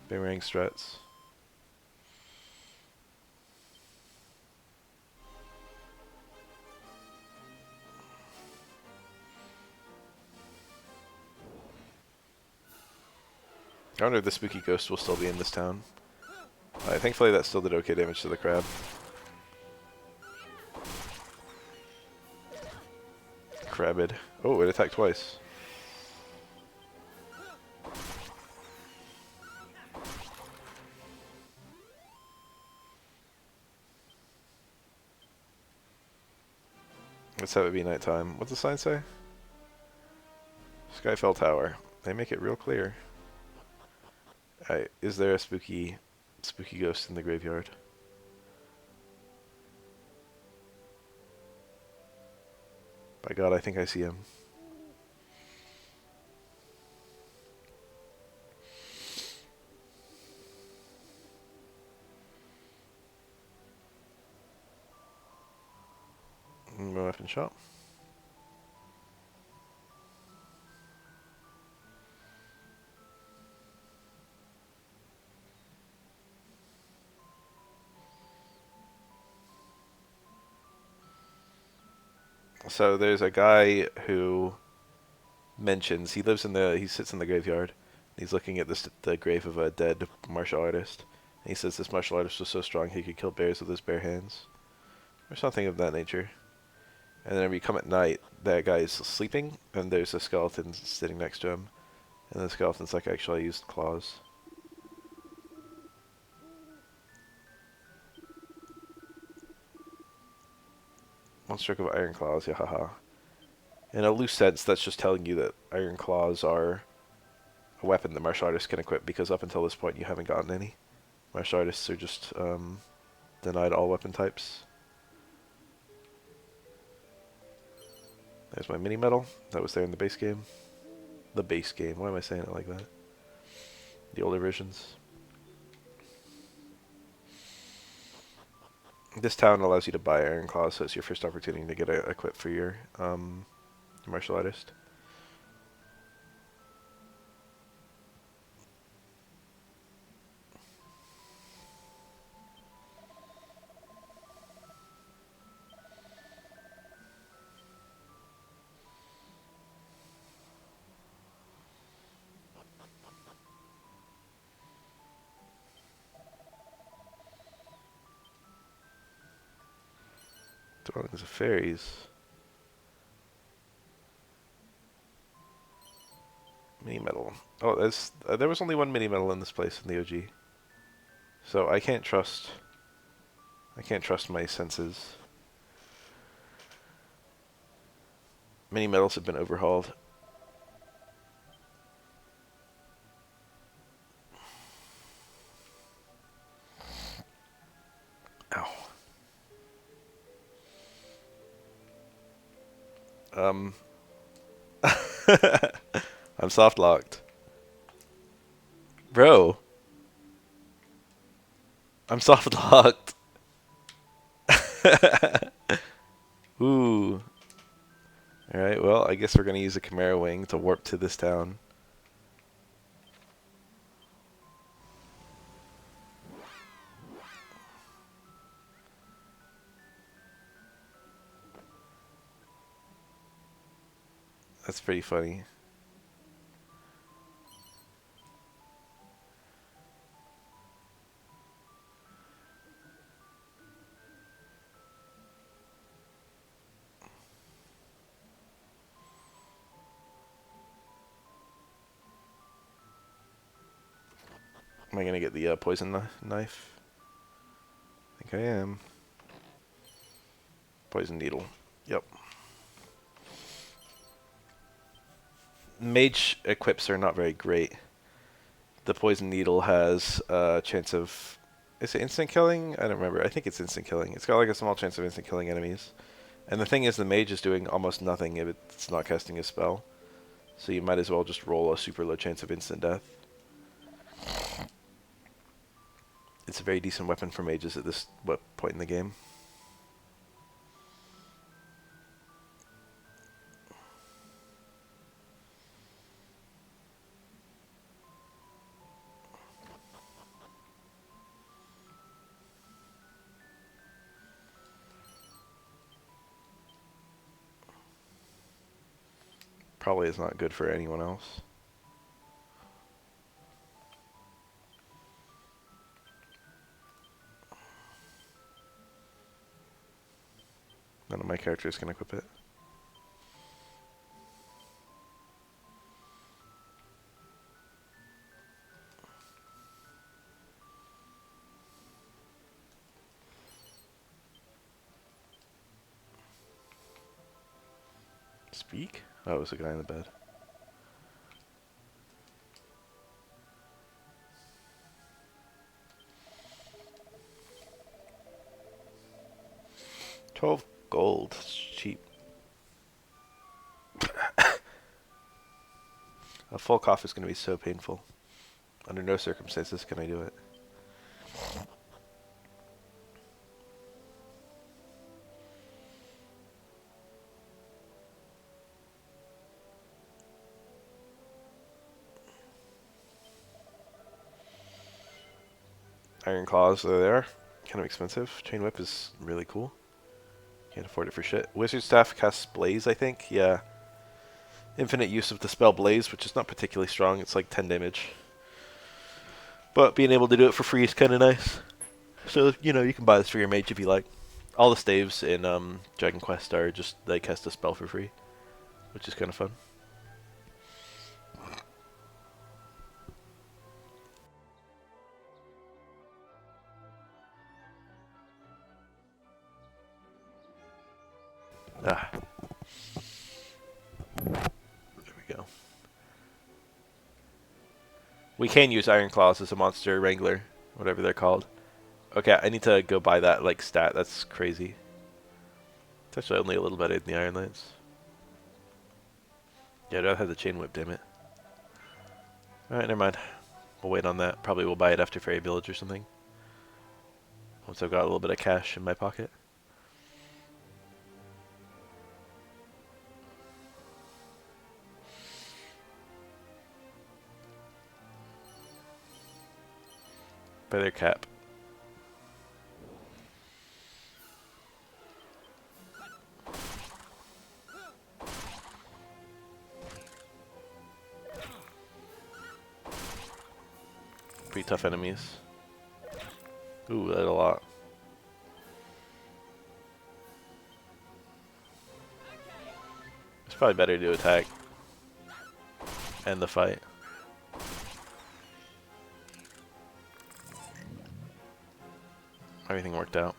Boomerang strats. I wonder if the spooky ghost will still be in this town. Thankfully that still did okay damage to the crab. Crabbed. Oh, it attacked twice. Let's have it be nighttime. What's the sign say? Skyfell Tower. They make it real clear. Is there a spooky ghost in the graveyard? By God, I think I see him. Weapon shop. So there's a guy who mentions he sits in the graveyard. He's looking at the grave of a dead martial artist. And he says this martial artist was so strong he could kill bears with his bare hands, or something of that nature. And then when you come at night, that guy is sleeping, and there's a skeleton sitting next to him. And the skeleton's like, actually I used claws. One stroke of iron claws, yeah, haha. In a loose sense, that's just telling you that iron claws are a weapon that martial artists can equip, because up until this point you haven't gotten any. Martial artists are just denied all weapon types. There's my mini medal. That was there in the base game. The base game. Why am I saying it like that? The older versions. This town allows you to buy iron claws, so it's your first opportunity to get a equip for your martial artist. Dwellings of fairies. Mini medal. Oh, there was only one mini medal in this place in the OG. So I can't trust my senses. Mini medals have been overhauled. Ow. I'm soft locked. Bro. I'm soft locked. Ooh. Alright, well, I guess we're gonna use a Chimera Wing to warp to this town. That's pretty funny. Am I gonna get the poison knife? I think I am. Poison needle. Yep. Mage equips are not very great. The poison needle has a chance of... Is it instant killing? I don't remember. I think it's instant killing. It's got like a small chance of instant killing enemies. And the thing is, the mage is doing almost nothing if it's not casting a spell. So you might as well just roll a super low chance of instant death. It's a very decent weapon for mages at this point in the game. Probably is not good for anyone else. None of my characters can equip it. Speak? Oh, it was a guy in the bed. $12 gold. It's cheap. A full cough is going to be so painful. Under no circumstances can I do it. Iron claws are there. Kind of expensive. Chain whip is really cool. Can't afford it for shit. Wizard staff casts blaze, I think. Yeah. Infinite use of the spell blaze, which is not particularly strong. It's like 10 damage. But being able to do it for free is kind of nice. So, you know, you can buy this for your mage if you like. All the staves in Dragon Quest are just, they cast a spell for free, which is kind of fun. Ah. There we go. We can use Iron Claws as a monster wrangler, whatever they're called. Okay, I need to go buy that, like, stat. That's crazy. It's actually only a little better than the Iron Lance. Yeah, I don't have the chain whip, damn it. Alright, never mind. We'll wait on that. Probably we'll buy it after Fairy Village or something. Once I've got a little bit of cash in my pocket. Feather cap. Pretty tough enemies. Ooh, that's a lot. It's probably better to attack. End the fight. Everything worked out.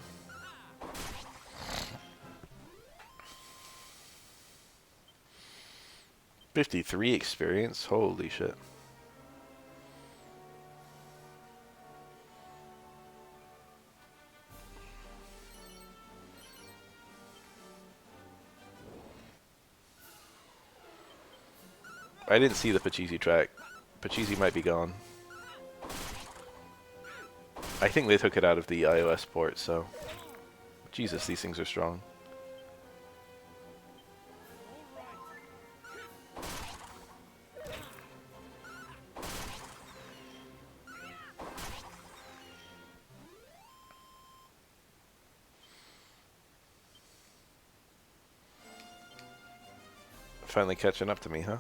$53 experience? Holy shit. I didn't see the Pachisi track. Pachisi might be gone. I think they took it out of the iOS port, so... Jesus, these things are strong. Finally catching up to me, huh?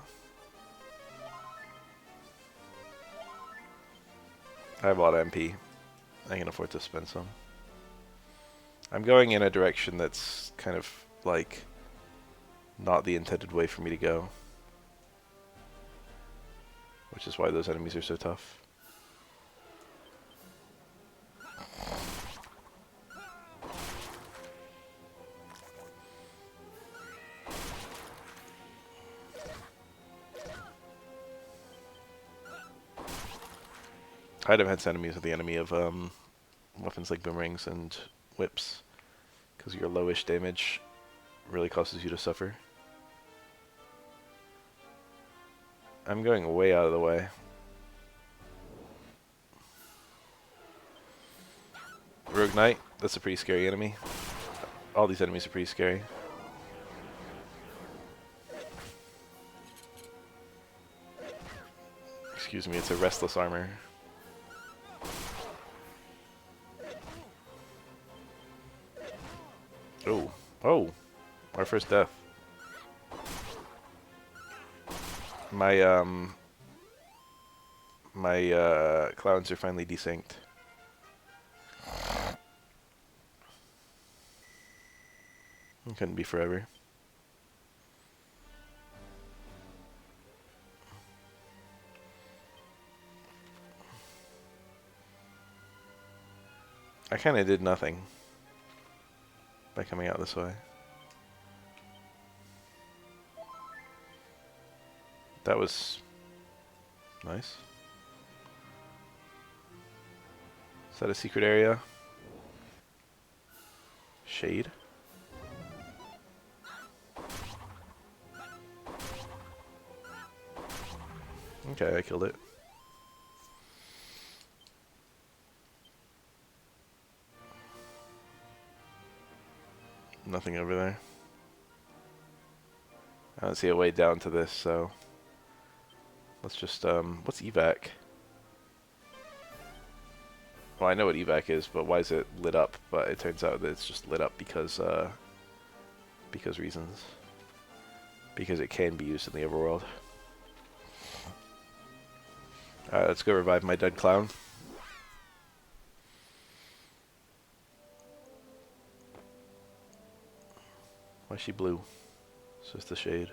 I have a lot of MP. I can afford to spend some. I'm going in a direction that's kind of, like, not the intended way for me to go. Which is why those enemies are so tough. high defense enemies are the enemy of weapons like boomerangs and whips, because your lowish damage really causes you to suffer. I'm going way out of the way. Rogue Knight, that's a pretty scary enemy. All these enemies are pretty scary. Excuse me, it's a restless armor. Oh, oh, our first death. My clowns are finally desynced. It couldn't be forever. I kind of did nothing by coming out this way. That was nice. Is that a secret area? Shade? Okay, I killed it. Nothing over there. I don't see a way down to this, so let's just what's evac? Well, I know what evac is, but why is it lit up? But it turns out that it's just lit up because reasons. Because it can be used in the overworld. Alright, let's go revive my dead clown. Why is she blue? It's just the shade.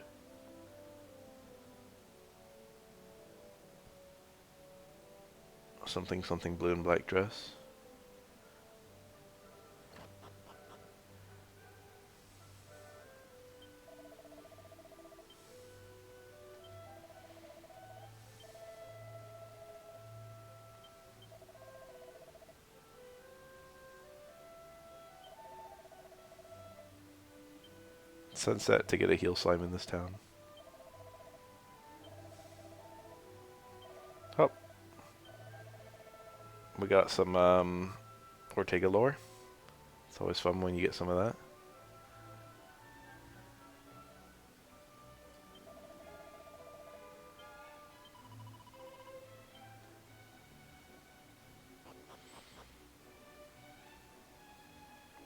Something blue and black dress. Sunset to get a heal slime in this town. Oh. We got some Ortega lore. It's always fun when you get some of that.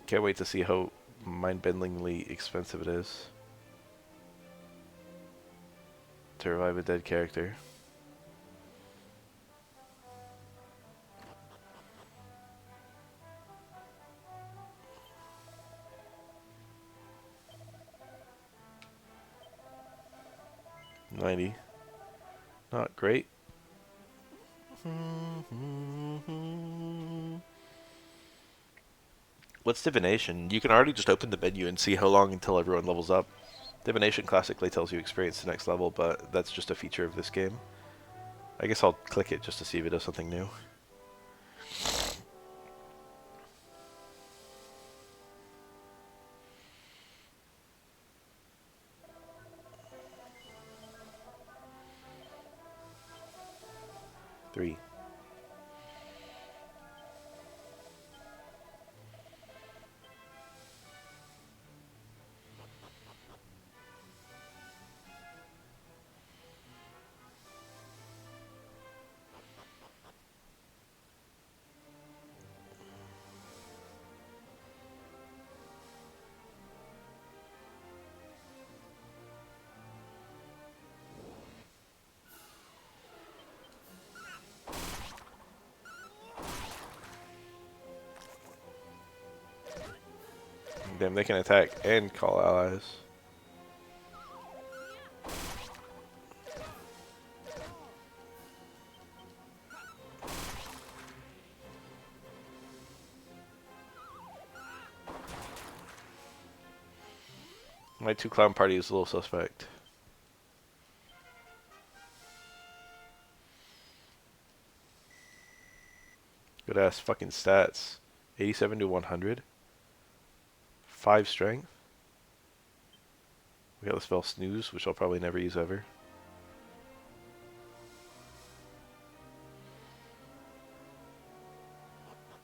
Can't wait to see how mind-bendingly expensive it is to revive a dead character. $90. Not great. What's divination? You can already just open the menu and see how long until everyone levels up. Divination classically tells you experience the next level, but that's just a feature of this game. I guess I'll click it just to see if it does something new. Three. Damn, they can attack and call allies. My two clown party is a little suspect. Good ass fucking stats. 87 to 100. 5 strength. We got the spell Snooze, which I'll probably never use ever.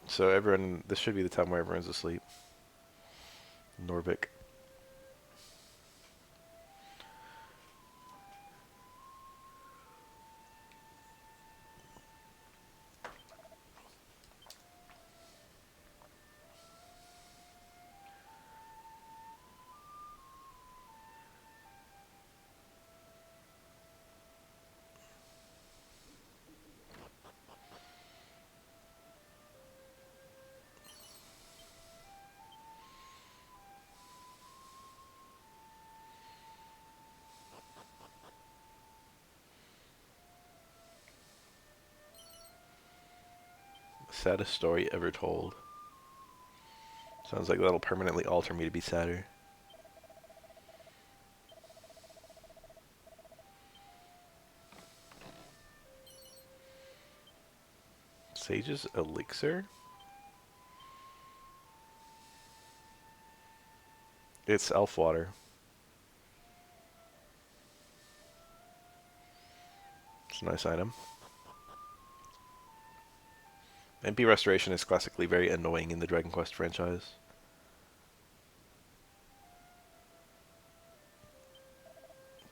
So everyone, this should be the time where everyone's asleep. Norvik. Saddest story ever told. Sounds like that'll permanently alter me to be sadder. Sage's Elixir? It's elf water. It's a nice item. MP Restoration is classically very annoying in the Dragon Quest franchise.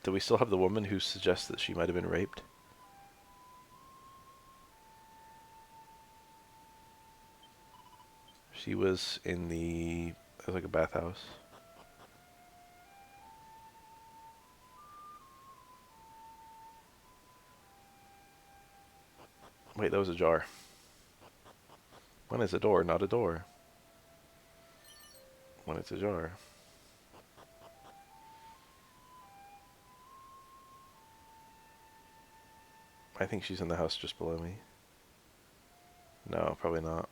Do we still have the woman who suggests that she might have been raped? She was in the... it was like a bathhouse. Wait, that was a jar. When is a door not a door? When it's a jar. I think she's in the house just below me. No, probably not.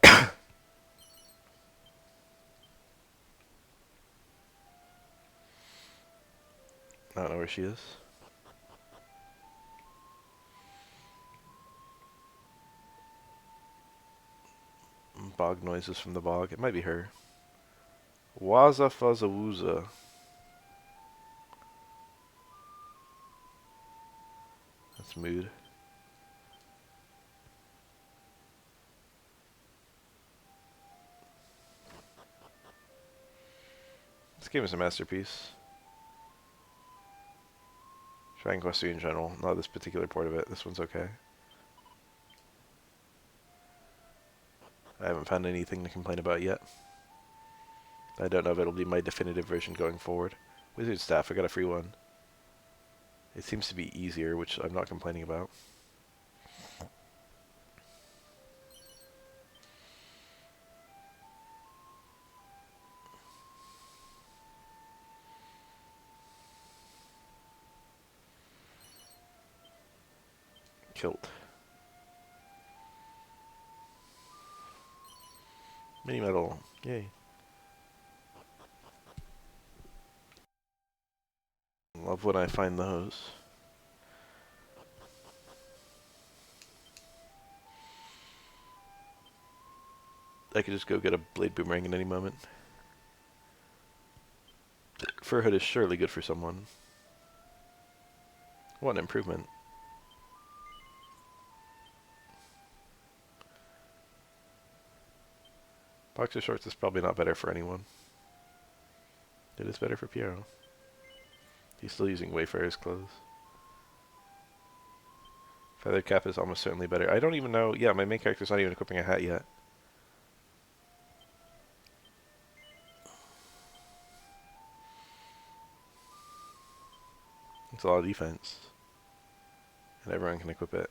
I don't know where she is. Bog noises from the bog. It might be her. Waza Fuzza. That's mood. This game is a masterpiece. Dragon Quest III in general, not this particular part of it. This one's okay. I haven't found anything to complain about yet. I don't know if it'll be my definitive version going forward. Wizard Staff, I got a free one. It seems to be easier, which I'm not complaining about. Kilt. Mini metal. Yay. Love when I find those. I could just go get a blade boomerang at any moment. Fur hood is surely good for someone. What an improvement. Boxer shorts is probably not better for anyone. It is better for Piero. He's still using Wayfarer's clothes. Feather cap is almost certainly better. I don't even know. Yeah, my main character's not even equipping a hat yet. It's a lot of defense. And everyone can equip it.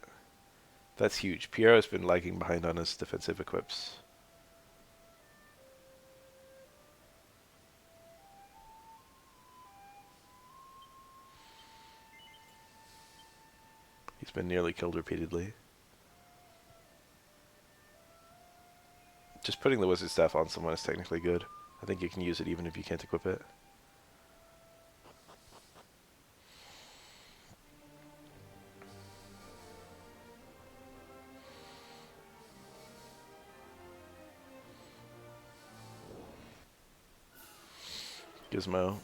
That's huge. Piero's been lagging behind on his defensive equips. He's been nearly killed repeatedly. Just putting the wizard staff on someone is technically good. I think you can use it even if you can't equip it. Gizmo.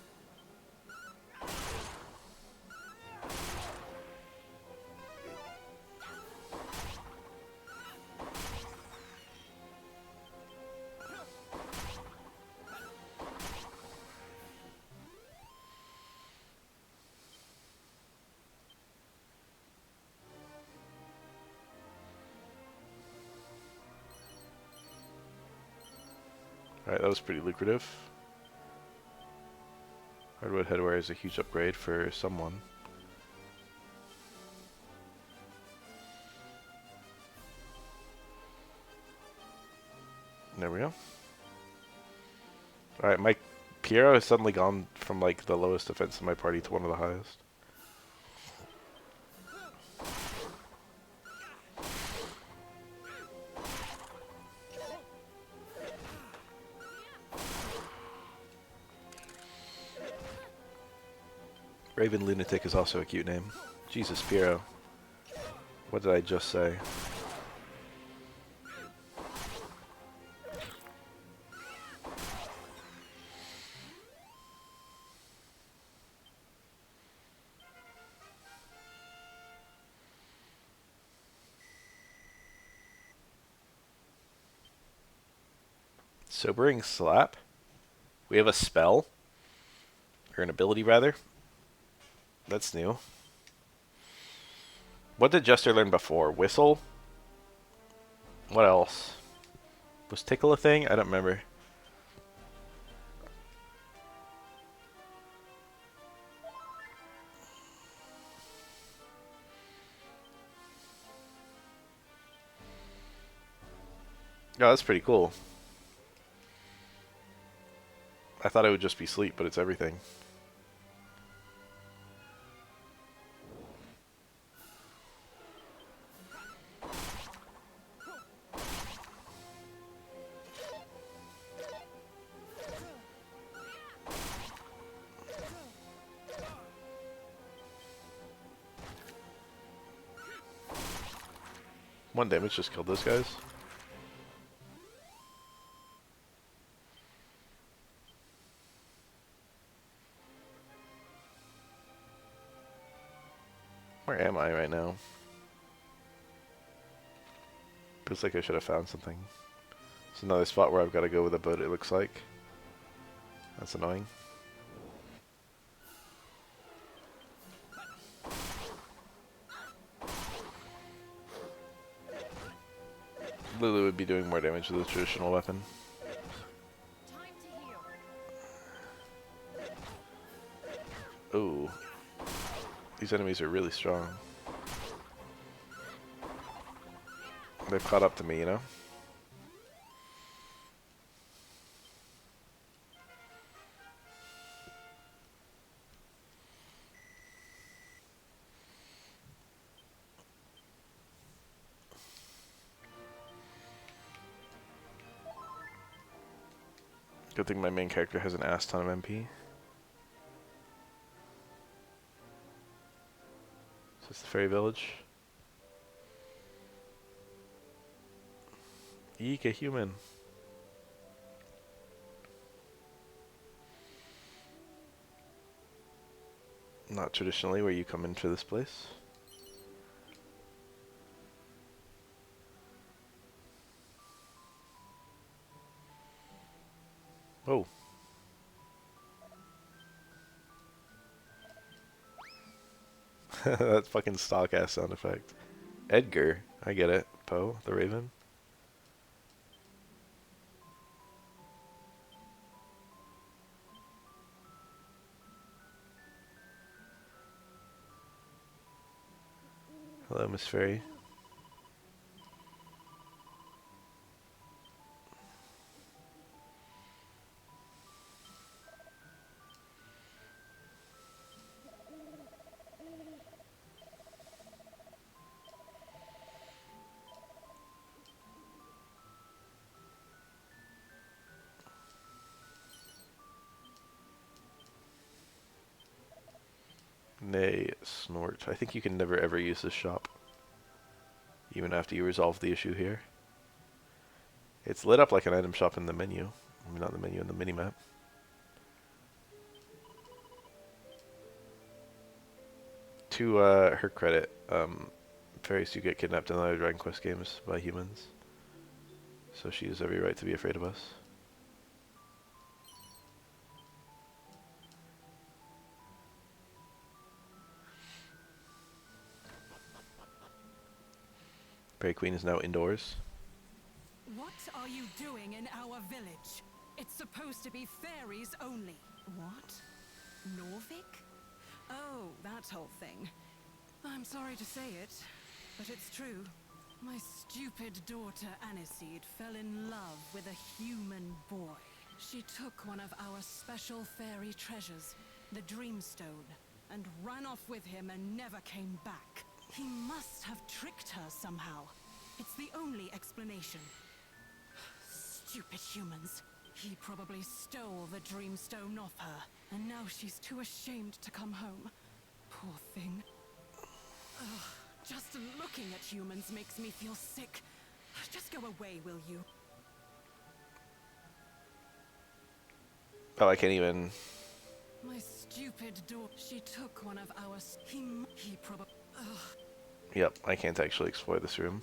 Alright, that was pretty lucrative. Hardwood headwear is a huge upgrade for someone. There we go. Alright, my Piero has suddenly gone from like the lowest defense in my party to one of the highest. Raven Lunatic is also a cute name. Jesus, Piero. What did I just say? Sobering Slap? We have a spell? Or an ability, rather? That's new. What did Jester learn before? Whistle? What else? Was Tickle a thing? I don't remember. Oh, that's pretty cool. I thought it would just be sleep, but it's everything. One damage just killed those guys. Where am I right now? Feels like I should have found something. It's another spot where I've got to go with a boat, it looks like. That's annoying. Lulu would be doing more damage with a traditional weapon. Ooh. These enemies are really strong. They've caught up to me, you know? Good thing my main character has an ass ton of MP. Is this the fairy village? Eek, a human. Not traditionally where you come into this place. Oh. That fucking stock ass sound effect. Edgar, I get it. Poe, the Raven. Hello, Miss Fairy. Nay, snort. I think you can never ever use this shop. Even after you resolve the issue here. It's lit up like an item shop in the menu. I mean, not the menu, in the minimap. To her credit, fairies do get kidnapped in other Dragon Quest games by humans, so she has every right to be afraid of us. Fairy Queen is now indoors. What are you doing in our village? It's supposed to be fairies only. What? Norvik? Oh, that whole thing. I'm sorry to say it, but it's true. My stupid daughter Aniseed fell in love with a human boy. She took one of our special fairy treasures, the Dreamstone, and ran off with him and never came back. He must have tricked her somehow. It's the only explanation. Stupid humans. He probably stole the Dreamstone off her, and now she's too ashamed to come home. Poor thing. Ugh, just looking at humans makes me feel sick. Just go away, will you? Oh, I can't even... My stupid daughter. She took one of our... He probably... Yep, I can't actually explore this room.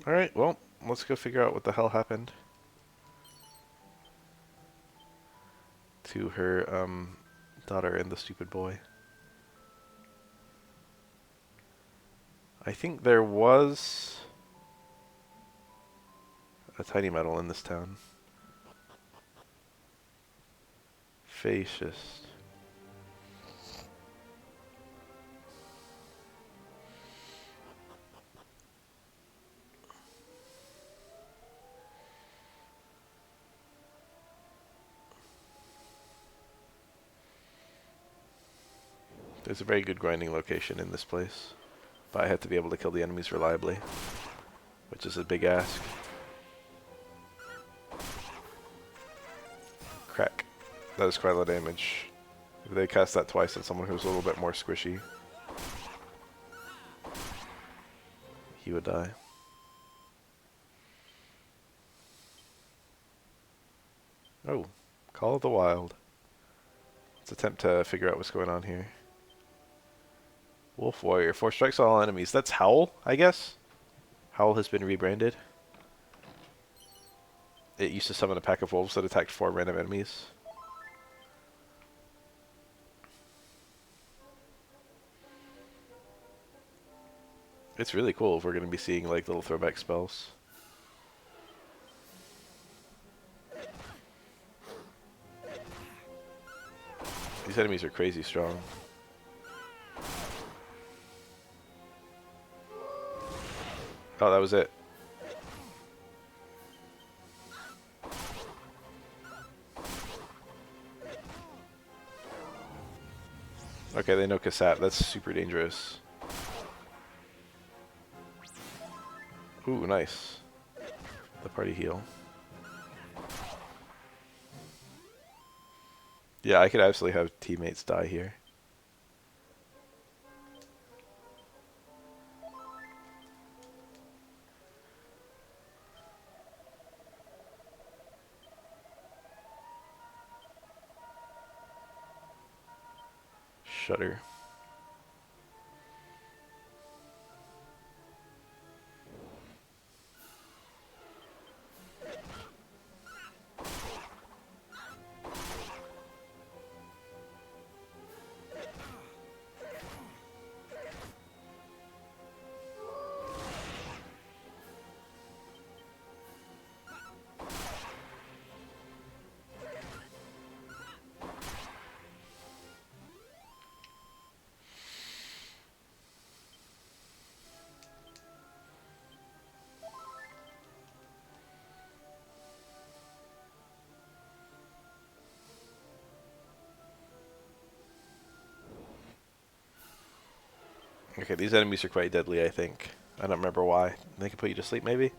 Alright, well, let's go figure out what the hell happened to her, daughter and the stupid boy. I think there was a tiny metal in this town. Fascist. There's a very good grinding location in this place, but I have to be able to kill the enemies reliably, which is a big ask. Crack. That is quite a lot of damage. If they cast that twice on someone who's a little bit more squishy, he would die. Oh, Call of the Wild. Let's attempt to figure out what's going on here. Wolf Warrior. 4 strikes on all enemies. That's Howl, I guess? Howl has been rebranded. It used to summon a pack of wolves that attacked 4 random enemies. It's really cool if we're going to be seeing like little throwback spells. These enemies are crazy strong. Oh, that was it. Okay, they know Kasat. That's super dangerous. Ooh, nice. The party heal. Yeah, I could absolutely have teammates die here. Shudder. Okay, these enemies are quite deadly, I think. I don't remember why. They can put you to sleep, maybe?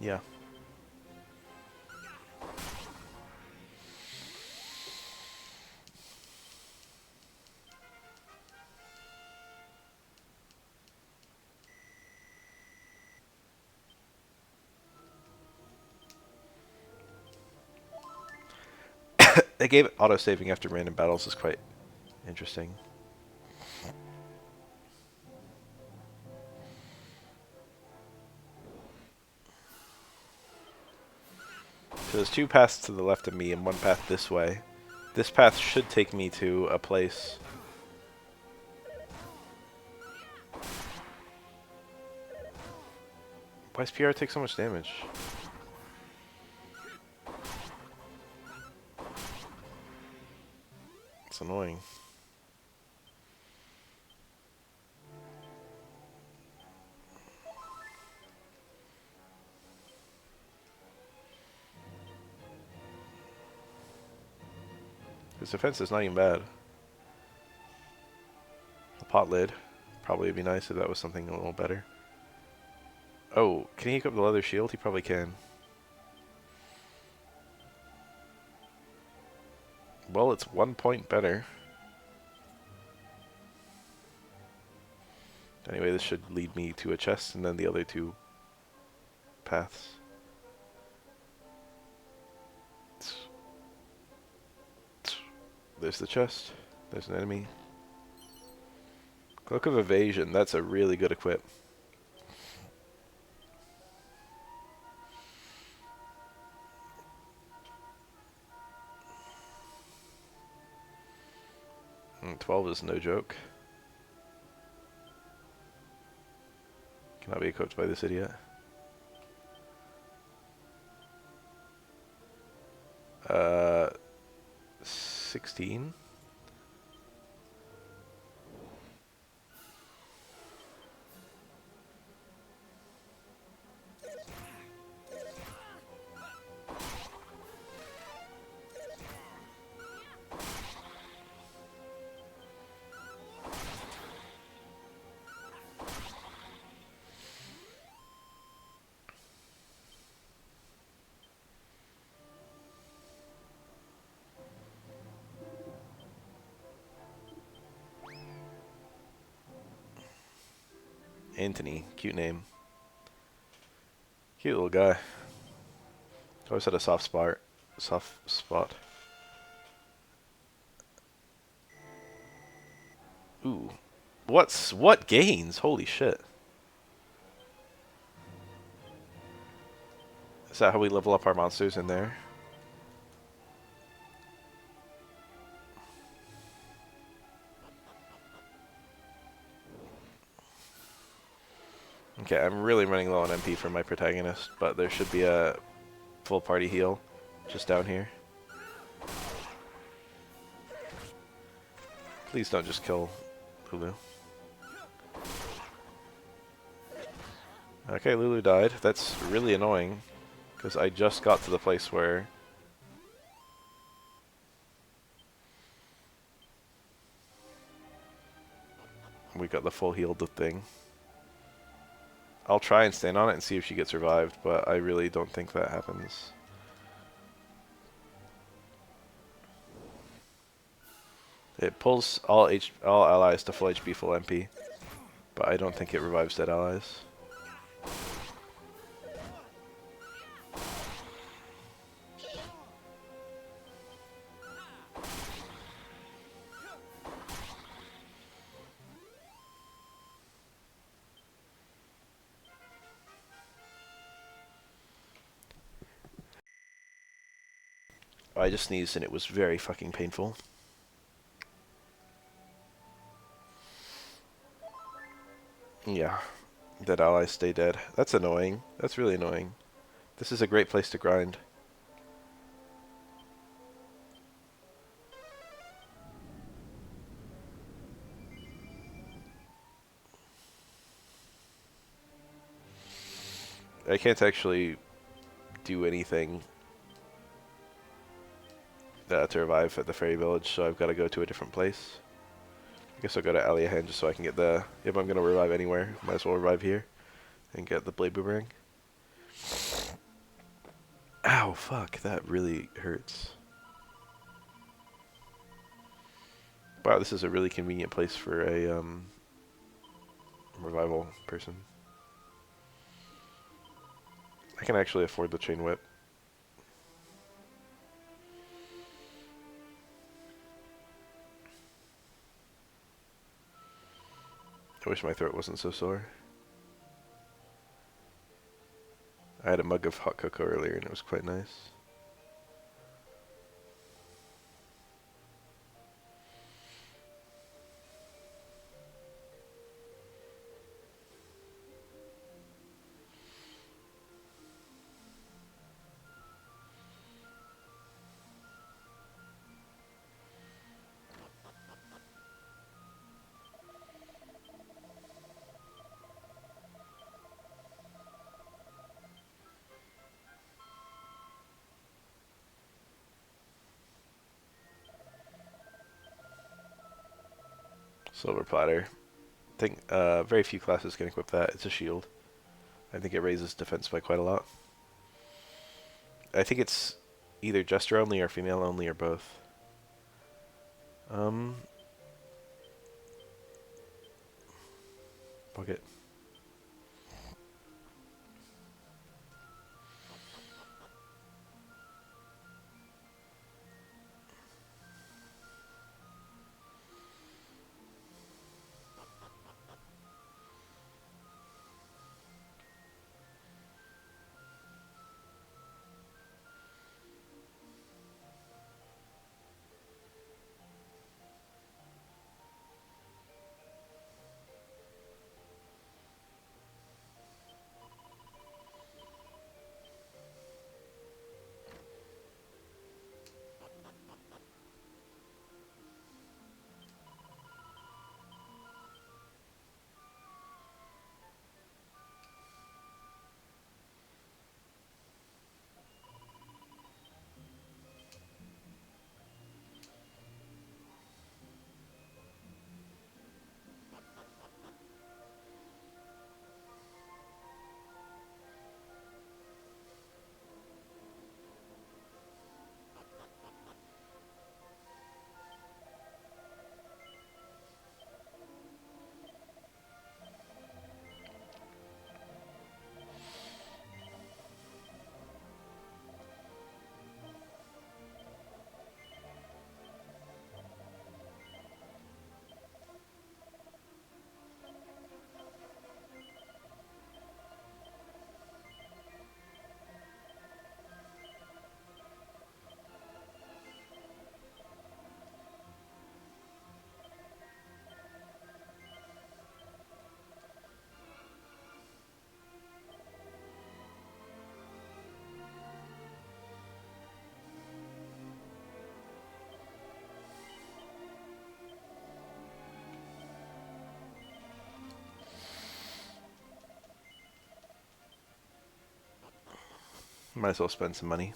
Yeah. They gave auto-saving after random battles is quite interesting. So there's two paths to the left of me and one path this way. This path should take me to a place. Why does PR take so much damage? It's annoying. His defense is not even bad. The pot lid. Probably would be nice if that was something a little better. Oh, can he equip the leather shield? He probably can. Well, it's 1 point better. Anyway, this should lead me to a chest and then the other two paths. There's the chest. There's an enemy. Cloak of Evasion. That's a really good equip. And 12 is no joke. Cannot be equipped by this idiot. 16. Anthony, cute name. Cute little guy. Always had a soft spot. Soft spot. Ooh. What gains? Holy shit. Is that how we level up our monsters in there? Okay, I'm really running low on MP for my protagonist, but there should be a full party heal just down here. Please don't just kill Lulu. Okay, Lulu died. That's really annoying, because I just got to the place where we got the full healed thing. I'll try and stand on it and see if she gets revived, but I really don't think that happens. It pulls all allies to full HP, full MP, but I don't think it revives dead allies. I just sneezed and it was very fucking painful. Yeah, dead allies stay dead. That's annoying. That's really annoying. This is a great place to grind. I can't actually do anything to revive at the fairy village, so I've got to go to a different place. I guess I'll go to Aliahan just so I can get the... If I'm going to revive anywhere, might as well revive here and get the blade boomerang. Ow, fuck, that really hurts. Wow, this is a really convenient place for a revival person. I can actually afford the chain whip. I wish my throat wasn't so sore. I had a mug of hot cocoa earlier and it was quite nice. Silver platter. I think very few classes can equip that. It's a shield. I think it raises defense by quite a lot. I think it's either Jester only or female only or both. Bucket. Might as well spend some money.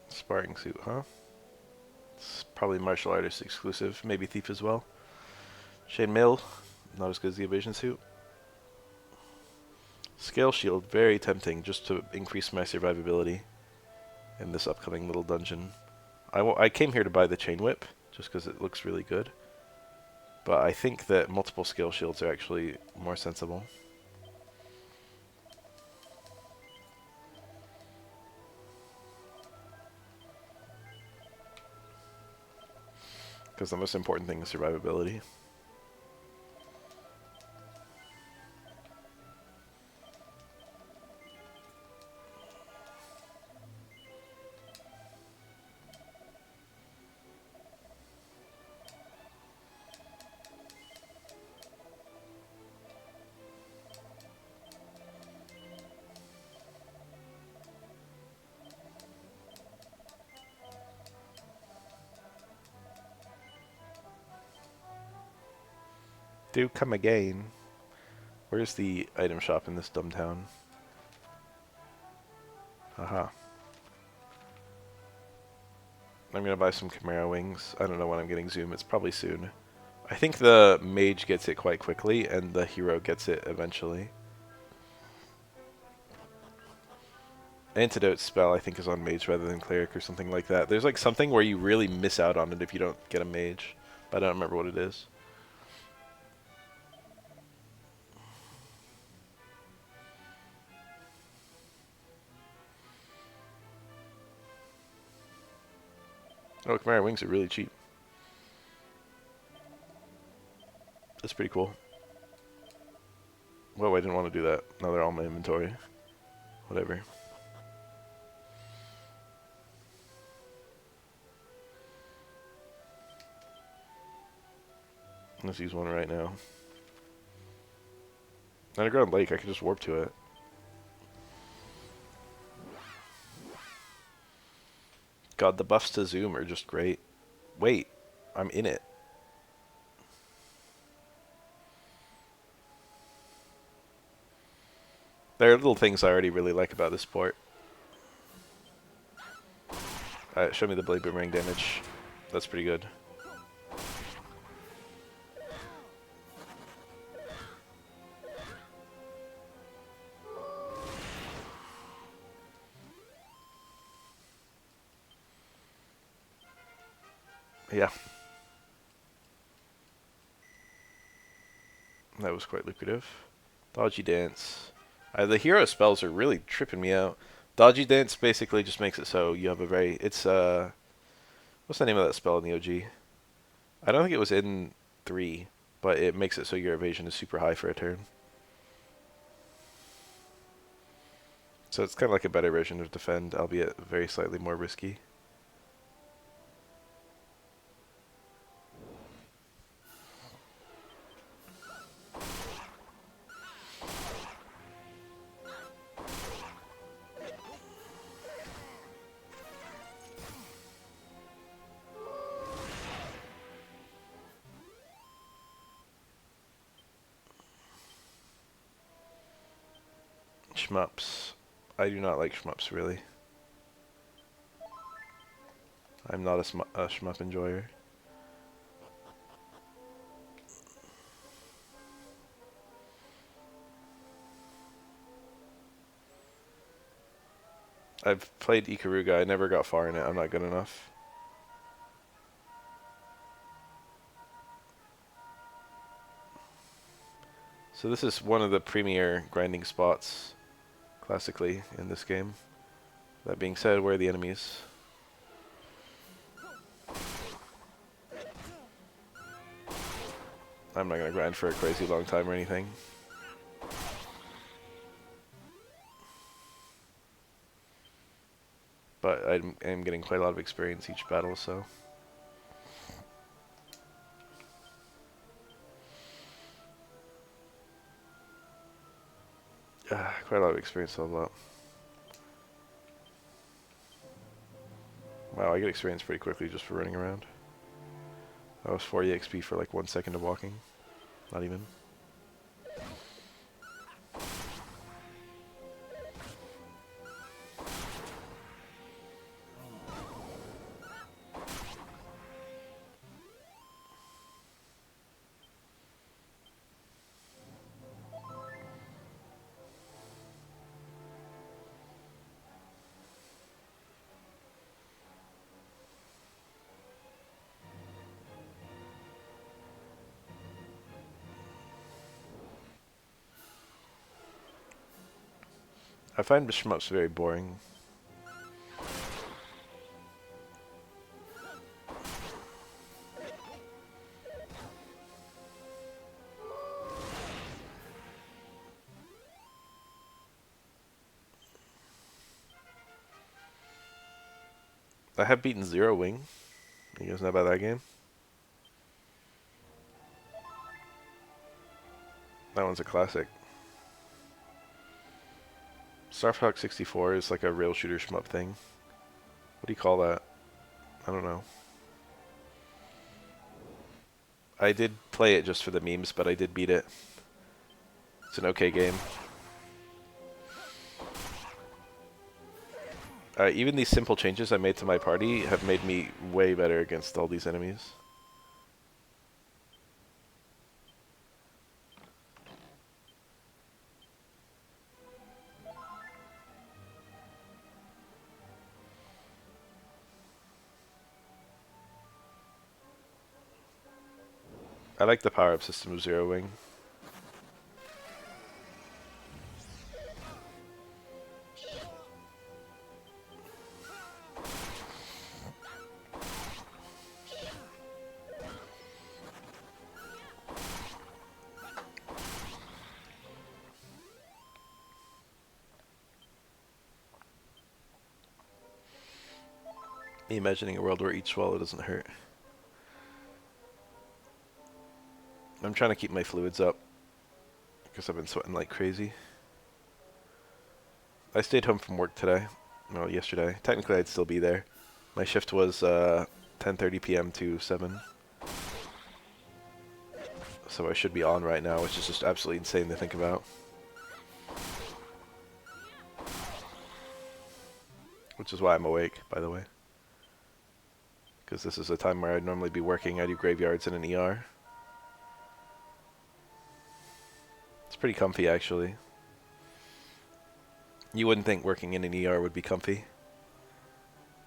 Sparring suit, huh? It's probably martial artist exclusive, maybe thief as well. Chainmail, not as good as the evasion suit. Scale shield, very tempting, just to increase my survivability in this upcoming little dungeon. I came here to buy the chain whip, just because it looks really good. But I think that multiple scale shields are actually more sensible. Because the most important thing is survivability. Do come again. Where's the item shop in this dumb town? Aha. I'm gonna buy some Chimera wings. I don't know when I'm getting Zoom. It's probably soon. I think the mage gets it quite quickly, and the hero gets it eventually. Antidote spell, I think, is on mage rather than cleric or something like that. There's like something where you really miss out on it if you don't get a mage, but I don't remember what it is. Oh, Chimera wings are really cheap. That's pretty cool. Whoa, I didn't want to do that. Now they're all in my inventory. Whatever. Let's use one right now. Underground Lake, I could just warp to it. God, the buffs to zoom are just great. Wait, I'm in it. There are little things I already really like about this port. Show me the blade boomerang damage. That's pretty good. Yeah. That was quite lucrative. Dodgy Dance. The hero spells are really tripping me out. Dodgy Dance basically just makes it so you have a very... It's, what's the name of that spell in the OG? I don't think it was in 3, but it makes it so your evasion is super high for a turn. So it's kind of like a better version of Defend, albeit very slightly more risky. Shmups. I do not like shmups, really. I'm not a shmup enjoyer. I've played Ikaruga. I never got far in it. I'm not good enough. So this is one of the premier grinding spots, classically, in this game. That being said, where are the enemies? I'm not going to grind for a crazy long time or anything. But I'm getting quite a lot of experience each battle, so... quite a lot of experience to level up. Wow, I get experience pretty quickly just for running around. That was 4 EXP for like 1 second of walking. Not even. I find shmups very boring. I have beaten Zero Wing. You guys know about that game? That one's a classic. Star Fox 64 is like a rail shooter shmup thing. What do you call that? I don't know. I did play it just for the memes, but I did beat it. It's an okay game. Even these simple changes I made to my party have made me way better against all these enemies. I like the power-up system of Zero Wing. Me imagining a world where each swallow doesn't hurt. I'm trying to keep my fluids up because I've been sweating like crazy. I stayed home from work today. Well, yesterday. Technically, I'd still be there. My shift was 10:30 p.m. to 7. So I should be on right now, which is just absolutely insane to think about. Which is why I'm awake, by the way. Because this is a time where I'd normally be working. I do graveyards in an ER. It's pretty comfy, actually. You wouldn't think working in an ER would be comfy.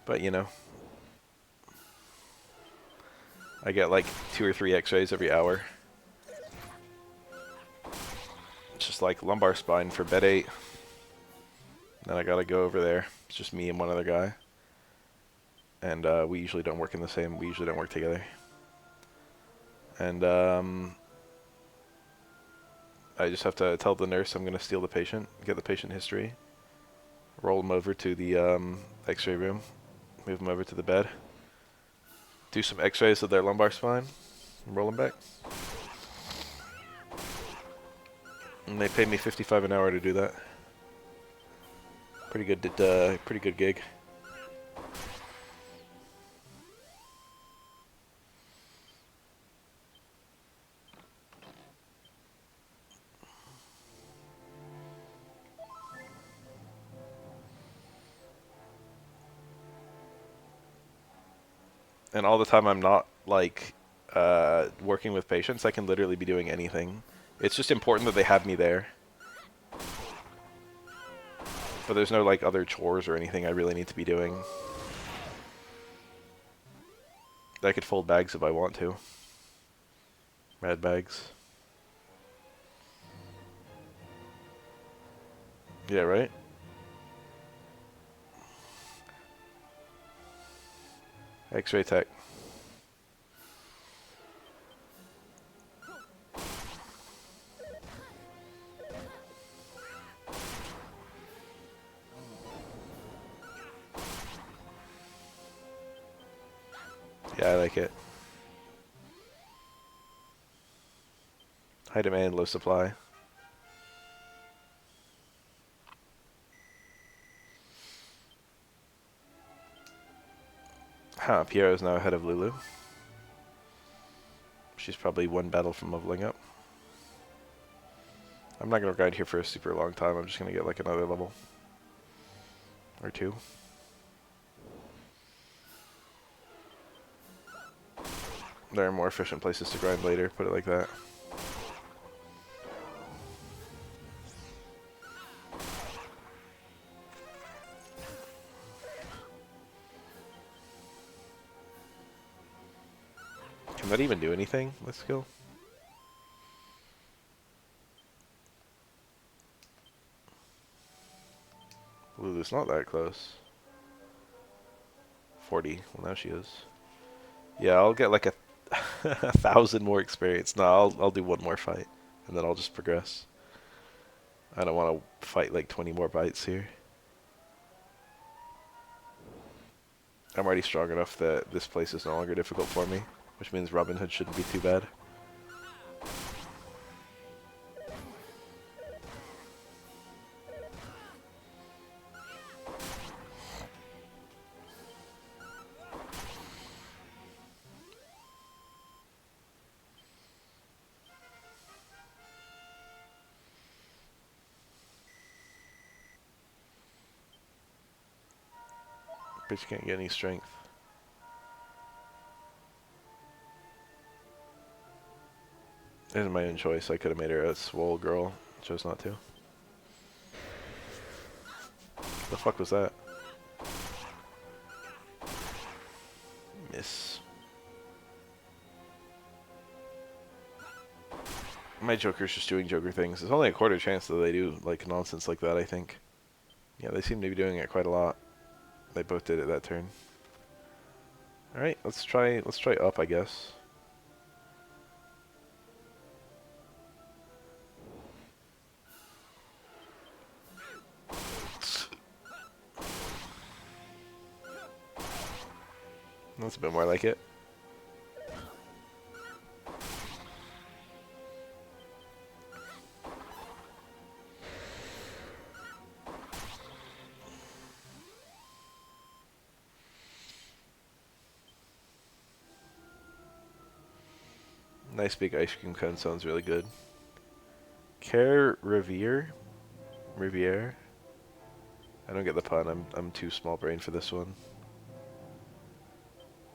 But, you know. I get like 2 or 3 x-rays every hour. It's just like lumbar spine for bed 8. Then I gotta go over there. It's just me and one other guy. And we usually don't work together. And I just have to tell the nurse I'm gonna steal the patient, get the patient history, roll him over to the x-ray room, move him over to the bed, do some x-rays of their lumbar spine, and roll him back. And they pay me $55 an hour to do that. Pretty good gig. And all the time I'm not like working with patients, I can literally be doing anything. It's just important that they have me there. But there's no like other chores or anything I really need to be doing. I could fold bags if I want to. Red bags. Yeah, right? X-ray tech. Yeah, I like it. High demand, low supply. Huh, Piero's now ahead of Lulu. She's probably one battle from leveling up. I'm not going to ride here for a super long time. I'm just going to get like another level. Or 2. There are more efficient places to grind later, put it like that. Can that even do anything? Let's go. Lulu's not that close. 40. Well, now she is. Yeah, I'll get like a 1,000 more experience. No, I'll do one more fight, and then I'll just progress. I don't want to fight like 20 more bites here. I'm already strong enough that this place is no longer difficult for me, which means Robin Hood shouldn't be too bad. But you can't get any strength. It was my own choice. I could have made her a swole girl. Chose not to. The fuck was that? Miss. My Joker's just doing Joker things. There's only a quarter chance that they do like nonsense like that, I think. Yeah, they seem to be doing it quite a lot. They both did it that turn. Alright, let's try up, I guess. That's a bit more like it. Nice big ice cream cone sounds really good. Care Riviere? Riviere? I don't get the pun. I'm too small brain for this one.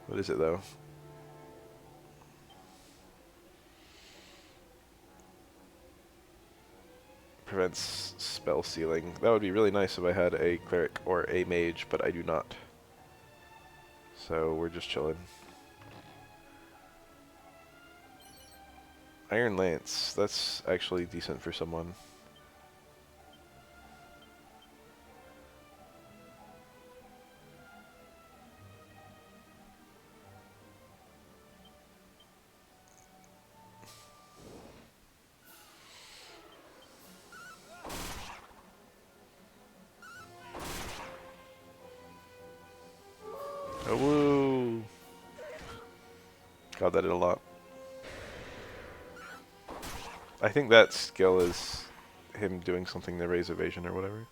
What is it though? Prevents spell sealing. That would be really nice if I had a cleric or a mage, but I do not. So we're just chilling. Iron Lance. That's actually decent for someone. Oh, woo! God, that did a lot. I think that skill is him doing something to raise evasion or whatever.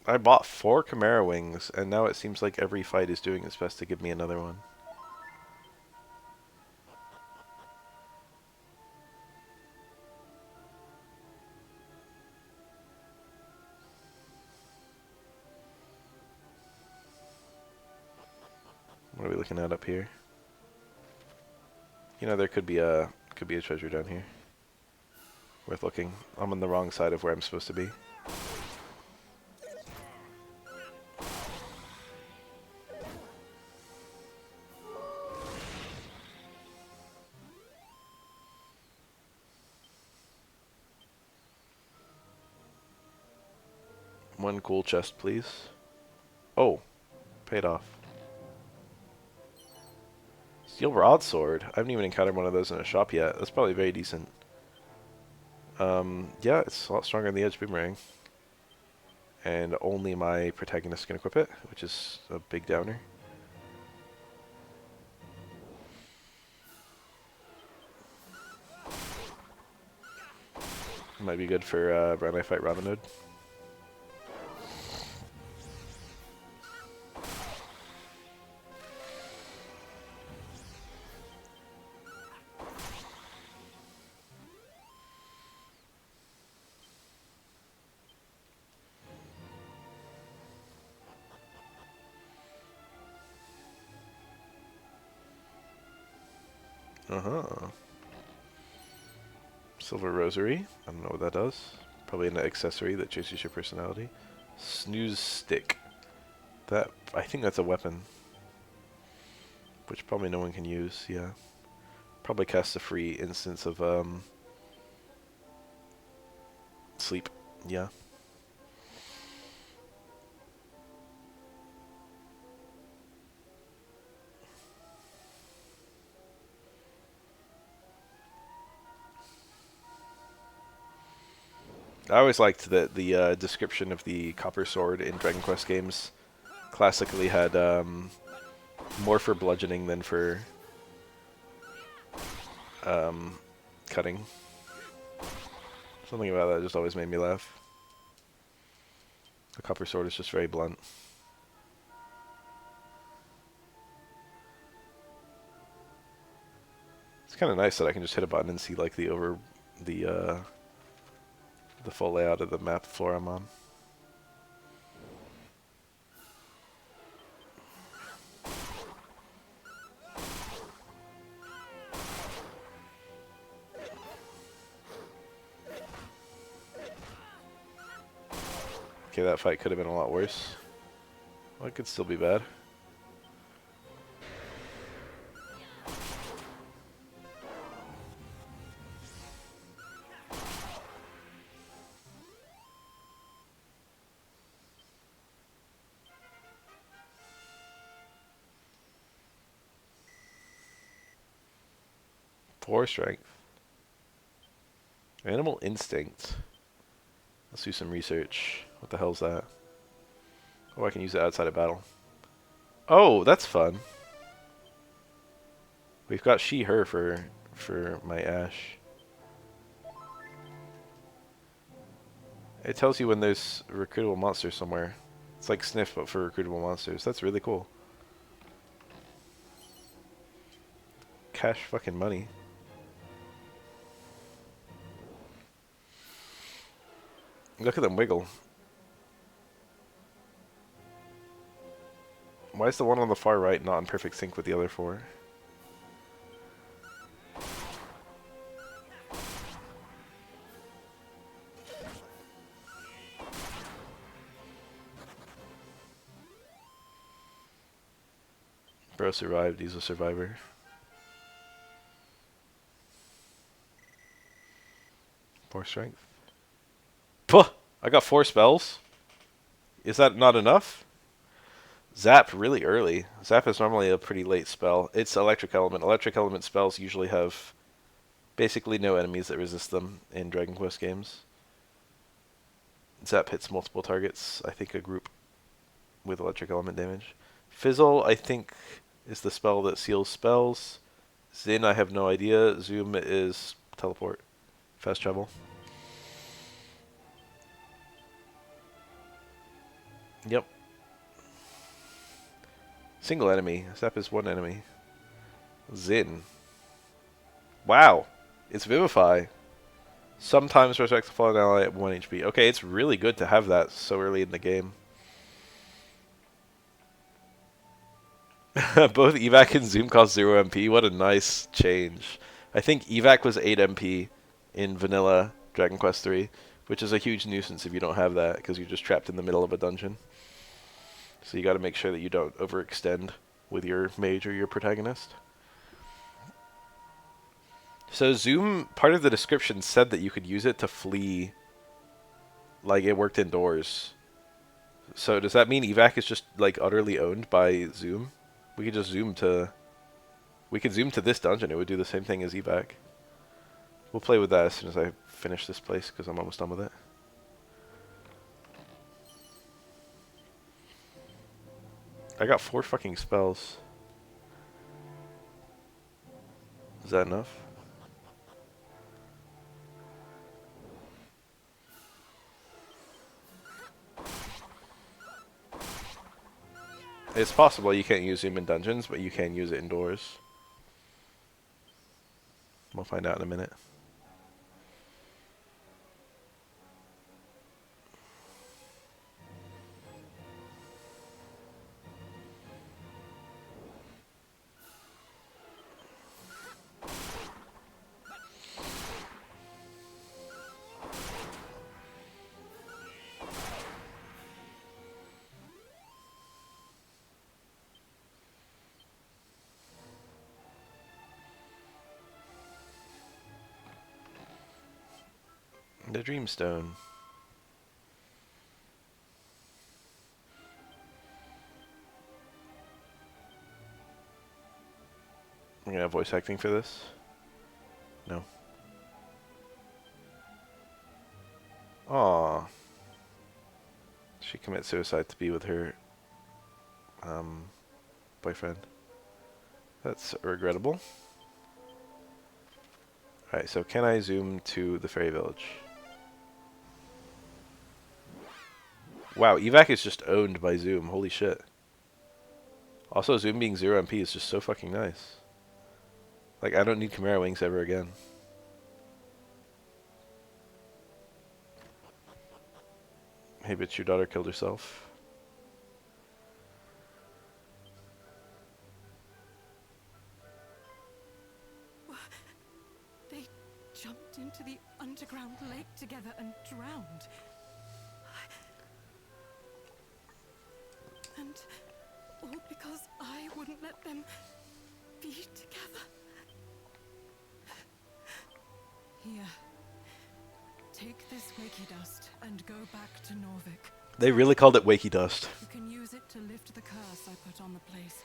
I bought 4 Chimera Wings, and now it seems like every fight is doing its best to give me another one. What are we looking at up here? You know, there could be a treasure down here. Worth looking. I'm on the wrong side of where I'm supposed to be. One cool chest, please. Oh, paid off. Steel broadsword. I haven't even encountered one of those in a shop yet. That's probably very decent. Yeah, it's a lot stronger than the edge boomerang. And only my protagonist can equip it, which is a big downer. Might be good for when I fight Robin Hood. Uh-huh. Silver Rosary. I don't know what that does. Probably an accessory that changes your personality. Snooze Stick. That, I think that's a weapon. Which probably no one can use, yeah. Probably cast a free instance of, sleep, yeah. I always liked that the description of the copper sword in Dragon Quest games classically had more for bludgeoning than for cutting. Something about that just always made me laugh. The copper sword is just very blunt. It's kind of nice that I can just hit a button and see like the full layout of the map floor I'm on. Okay, that fight could have been a lot worse. Well, it could still be bad. Four strength. Animal instinct. Let's do some research. What the hell's that? Oh, I can use it outside of battle. Oh, that's fun. We've got she, her for my Ash. It tells you when there's a recruitable monster somewhere. It's like Sniff, but for recruitable monsters. That's really cool. Cash fucking money. Look at them wiggle. Why is the one on the far right not in perfect sync with the other four? Bro survived, he's a survivor. Four strength. Puh! I got 4 spells. Is that not enough? Zap really early. Zap is normally a pretty late spell. It's electric element. Electric element spells usually have basically no enemies that resist them in Dragon Quest games. Zap hits multiple targets. I think a group with electric element damage. Fizzle, I think, is the spell that seals spells. Zin, I have no idea. Zoom is teleport. Fast travel. Yep. Single enemy. Zap is one enemy. Zin. Wow. It's Vivify. Sometimes resurrect the fallen ally at 1 HP. Okay, it's really good to have that so early in the game. Both evac and zoom cost 0 MP. What a nice change. I think evac was 8 MP in vanilla Dragon Quest III, which is a huge nuisance if you don't have that because you're just trapped in the middle of a dungeon. So you got to make sure that you don't overextend with your mage or your protagonist. So Zoom, part of the description said that you could use it to flee, like it worked indoors. So does that mean evac is just like utterly owned by Zoom? We could just zoom to this dungeon. It would do the same thing as evac. We'll play with that as soon as I finish this place because I'm almost done with it. I got 4 fucking spells. Is that enough? It's possible you can't use Zoom in dungeons, but you can use it indoors. We'll find out in a minute. The Dreamstone. I'm gonna have voice acting for this. No. Aww. She commits suicide to be with her boyfriend. That's regrettable. Alright, so can I zoom to the fairy village? Wow, evac is just owned by Zoom. Holy shit. Also, Zoom being 0 MP is just so fucking nice. Like, I don't need Chimera Wings ever again. Hey, bitch, your daughter killed herself. They jumped into the underground lake together and drowned. And all because I wouldn't let them be together. Here. Take this wakey dust and go back to Norvik. They really called it Wakey Dust. You can use it to lift the curse I put on the place.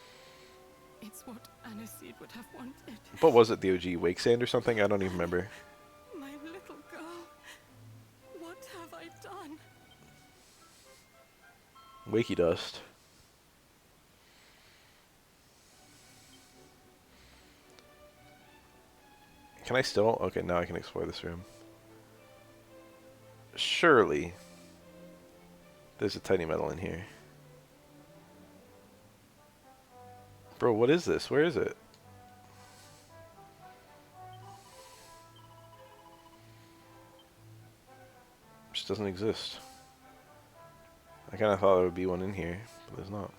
It's what Aniseed would have wanted. What was it, the OG? Wake Sand or something? I don't even remember. My little girl. What have I done? Wakey Dust. Can I still? Okay, now I can explore this room. Surely there's a tiny metal in here. Bro, what is this? Where is it? Just doesn't exist. I kind of thought there would be one in here, but there's not.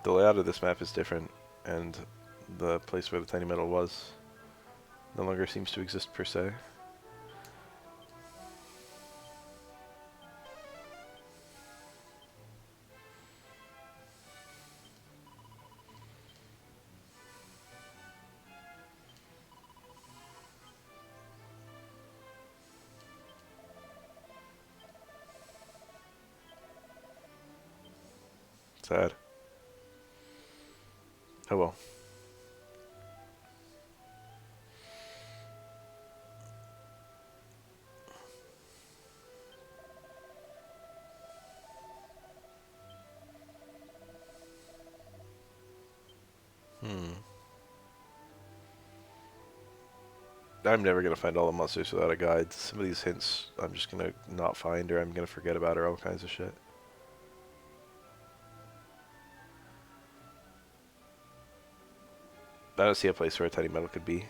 The layout of this map is different, and the place where the tiny metal was no longer seems to exist per se. Sad. Oh well. I'm never going to find all the monsters without a guide. Some of these hints I'm just going to not find, or I'm going to forget about, or all kinds of shit. I don't see a place where a tiny metal could be.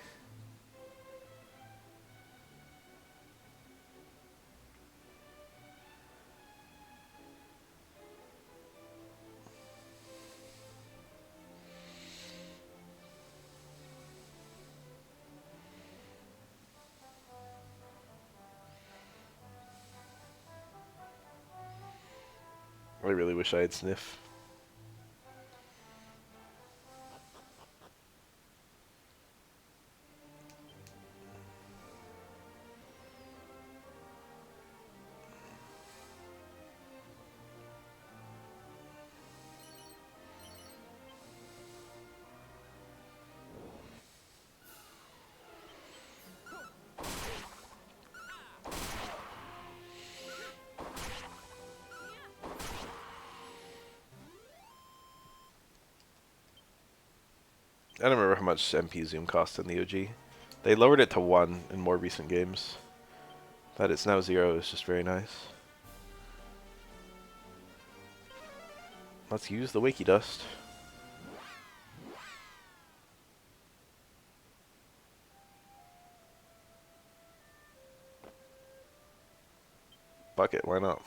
I really wish I had Sniff. I don't remember how much MP zoom cost in the OG. They lowered it to 1 in more recent games. That it's now 0 is just very nice. Let's use the Wakey Dust. Fuck it, why not?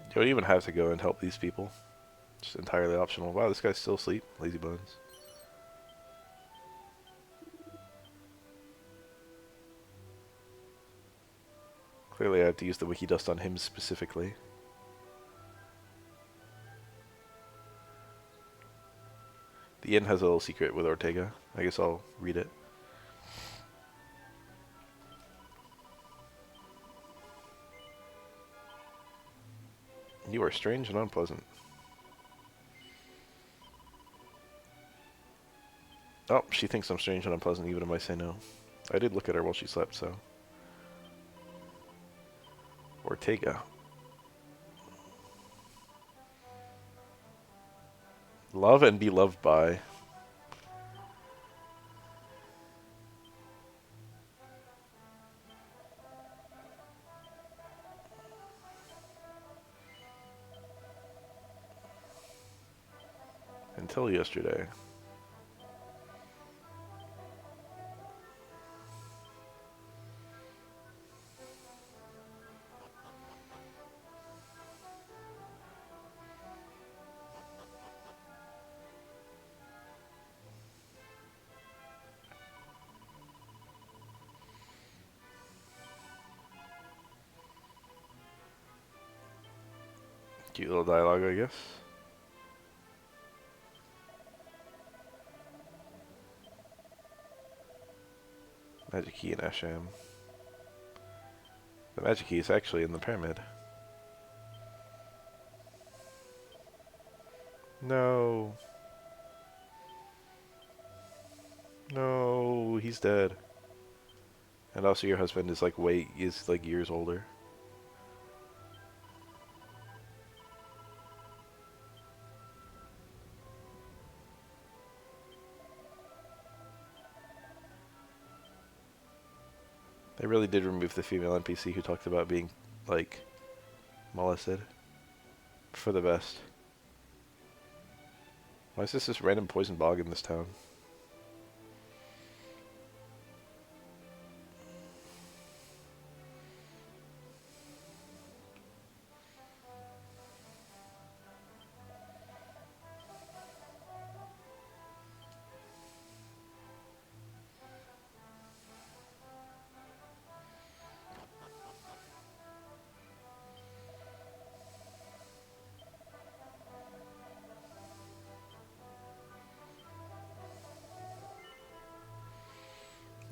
You don't even have to go and help these people. It's entirely optional. Wow, this guy's still asleep. Lazy bones. Clearly I have to use the wiki dust on him specifically. The inn has a little secret with Ortega. I guess I'll read it. You are strange and unpleasant. Oh, she thinks I'm strange and unpleasant even if I say no. I did look at her while she slept, so. Ortega. Love and be loved by. Until yesterday. Cute little dialogue, I guess. Magic key in Asham. The magic key is actually in the pyramid. No. No, he's dead. And also your husband is like years older. They really did remove the female NPC who talked about being, like, molested. For the best. Why is this random poison bog in this town?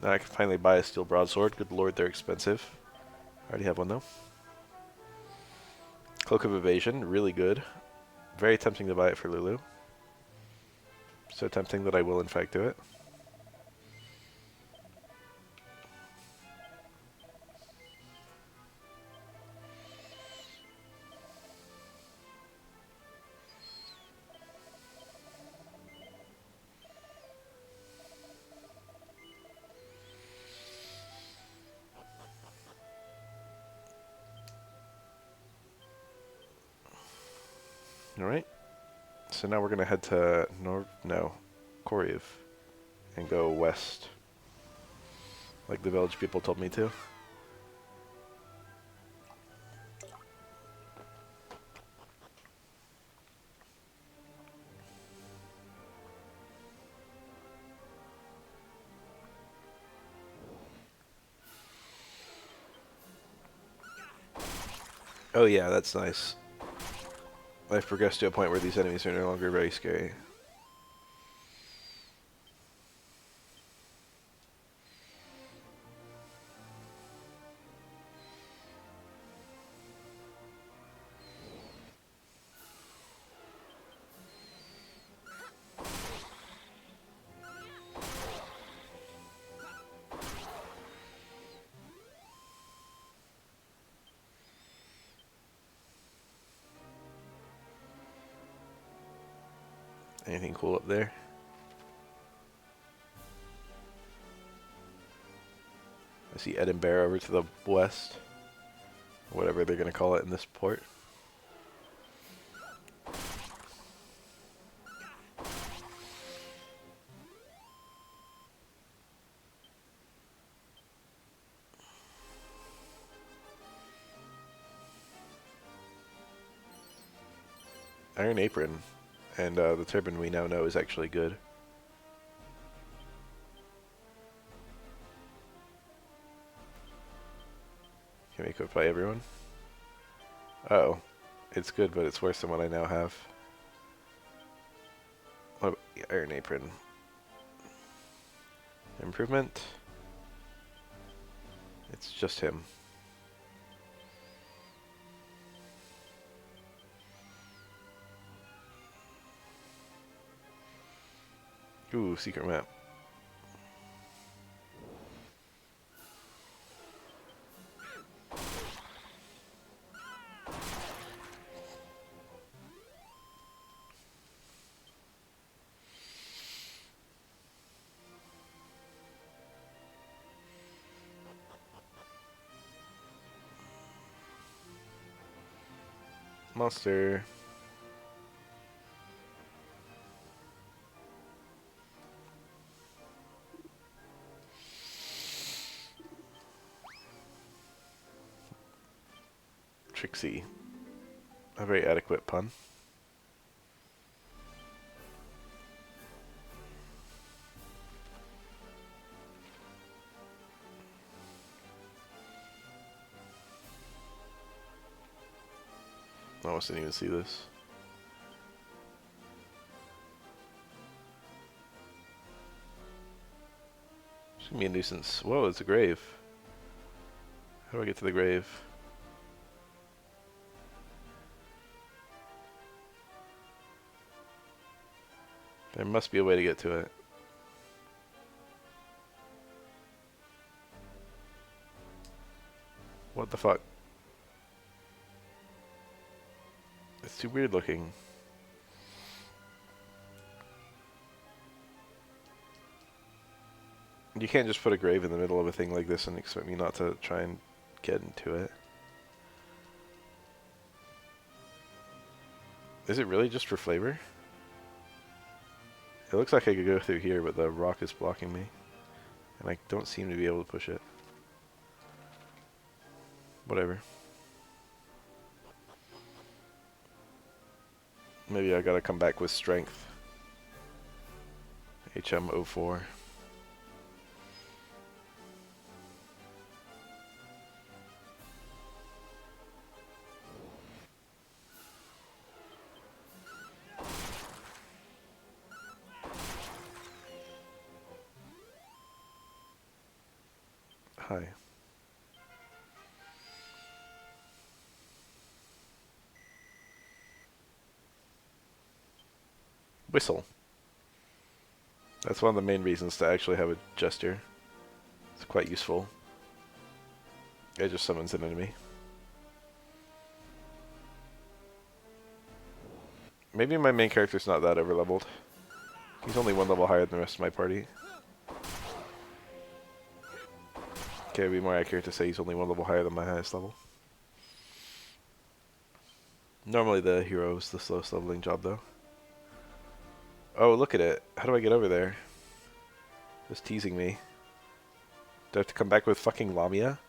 Now I can finally buy a steel broadsword. Good lord, they're expensive. I already have one though. Cloak of Evasion, really good. Very tempting to buy it for Lulu. So tempting that I will in fact do it. Alright. So now we're gonna head to Koryev. And go west. Like the village people told me to. Oh yeah, that's nice. I've progressed to a point where these enemies are no longer very scary. Anything cool up there? I see Edinburgh over to the west. Whatever they're going to call it in this port. Iron Apron. And the turban we now know is actually good. Can be equipped by everyone. Uh oh. It's good, but it's worse than what I now have. What about the Iron Apron? Improvement. It's just him. Ooh, secret map. Monster. Trixie. A very adequate pun. I almost didn't even see this. It's gonna be a nuisance. Whoa, it's a grave. How do I get to the grave? There must be a way to get to it. What the fuck? It's too weird looking. You can't just put a grave in the middle of a thing like this and expect me not to try and get into it. Is it really just for flavor? It looks like I could go through here, but the rock is blocking me. And I don't seem to be able to push it. Whatever. Maybe I gotta come back with strength. HM04. Hi. Whistle. That's one of the main reasons to actually have a gesture. It's quite useful. It just summons an enemy. Maybe my main character's not that overleveled. He's only one level higher than the rest of my party. Okay, it'd be more accurate to say he's only one level higher than my highest level. Normally the hero is the slowest leveling job though. Oh, look at it. How do I get over there? Just teasing me. Do I have to come back with fucking Lamia?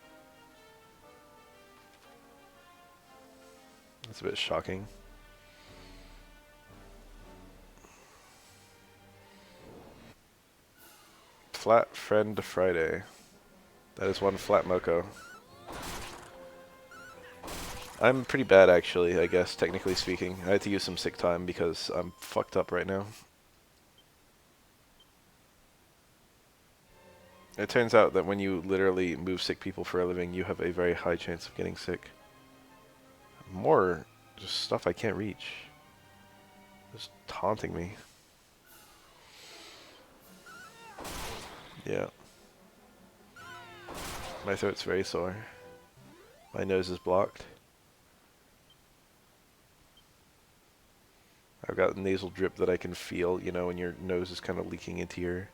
That's a bit shocking. Flat Friend Friday. That is one flat Moko. I'm pretty bad actually, I guess, technically speaking. I had to use some sick time because I'm fucked up right now. It turns out that when you literally move sick people for a living, you have a very high chance of getting sick. More just stuff I can't reach. Just taunting me. Yeah. My throat's very sore. My nose is blocked. I've got nasal drip that I can feel, you know, when your nose is kind of leaking into your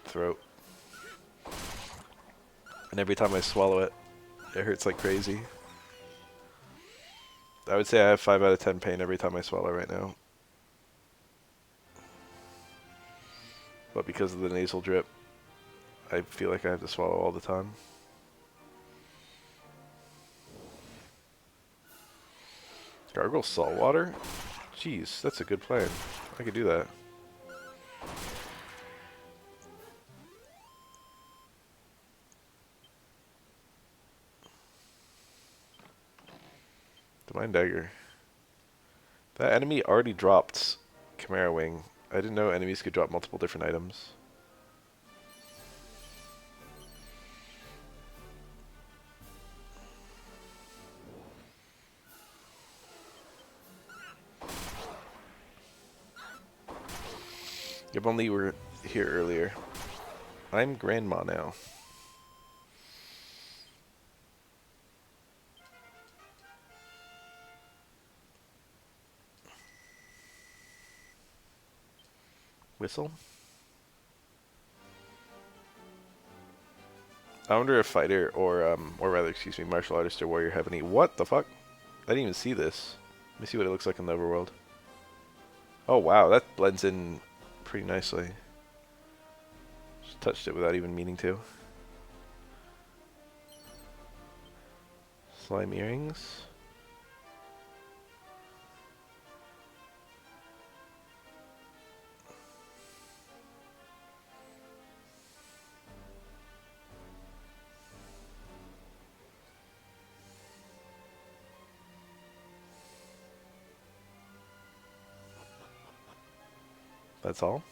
throat. And every time I swallow it, it hurts like crazy. I would say I have 5 out of 10 pain every time I swallow right now. But because of the nasal drip, I feel like I have to swallow all the time. Gargle salt water? Jeez, that's a good plan. I could do that. Divine Dagger. That enemy already dropped Chimera Wing. I didn't know enemies could drop multiple different items. If only you were here earlier. I'm Grandma now. Whistle? I wonder if fighter or rather, excuse me, martial artist or warrior have any. What the fuck? I didn't even see this. Let me see what it looks like in the overworld. Oh wow, that blends in pretty nicely. Just touched it without even meaning to. Slime earrings. That's all?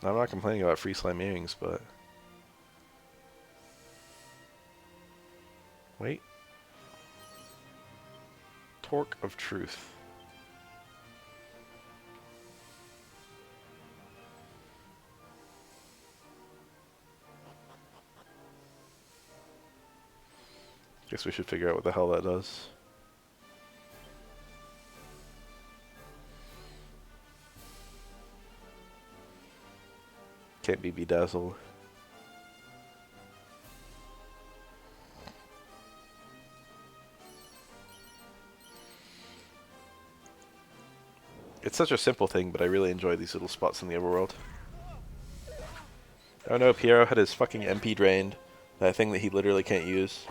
I'm not complaining about free slime earrings, but... Wait. Torque of Truth. Guess we should figure out what the hell that does. Can't be bedazzled. It's such a simple thing, but I really enjoy these little spots in the overworld. Oh no, Piero had his fucking MP drained. That thing that he literally can't use.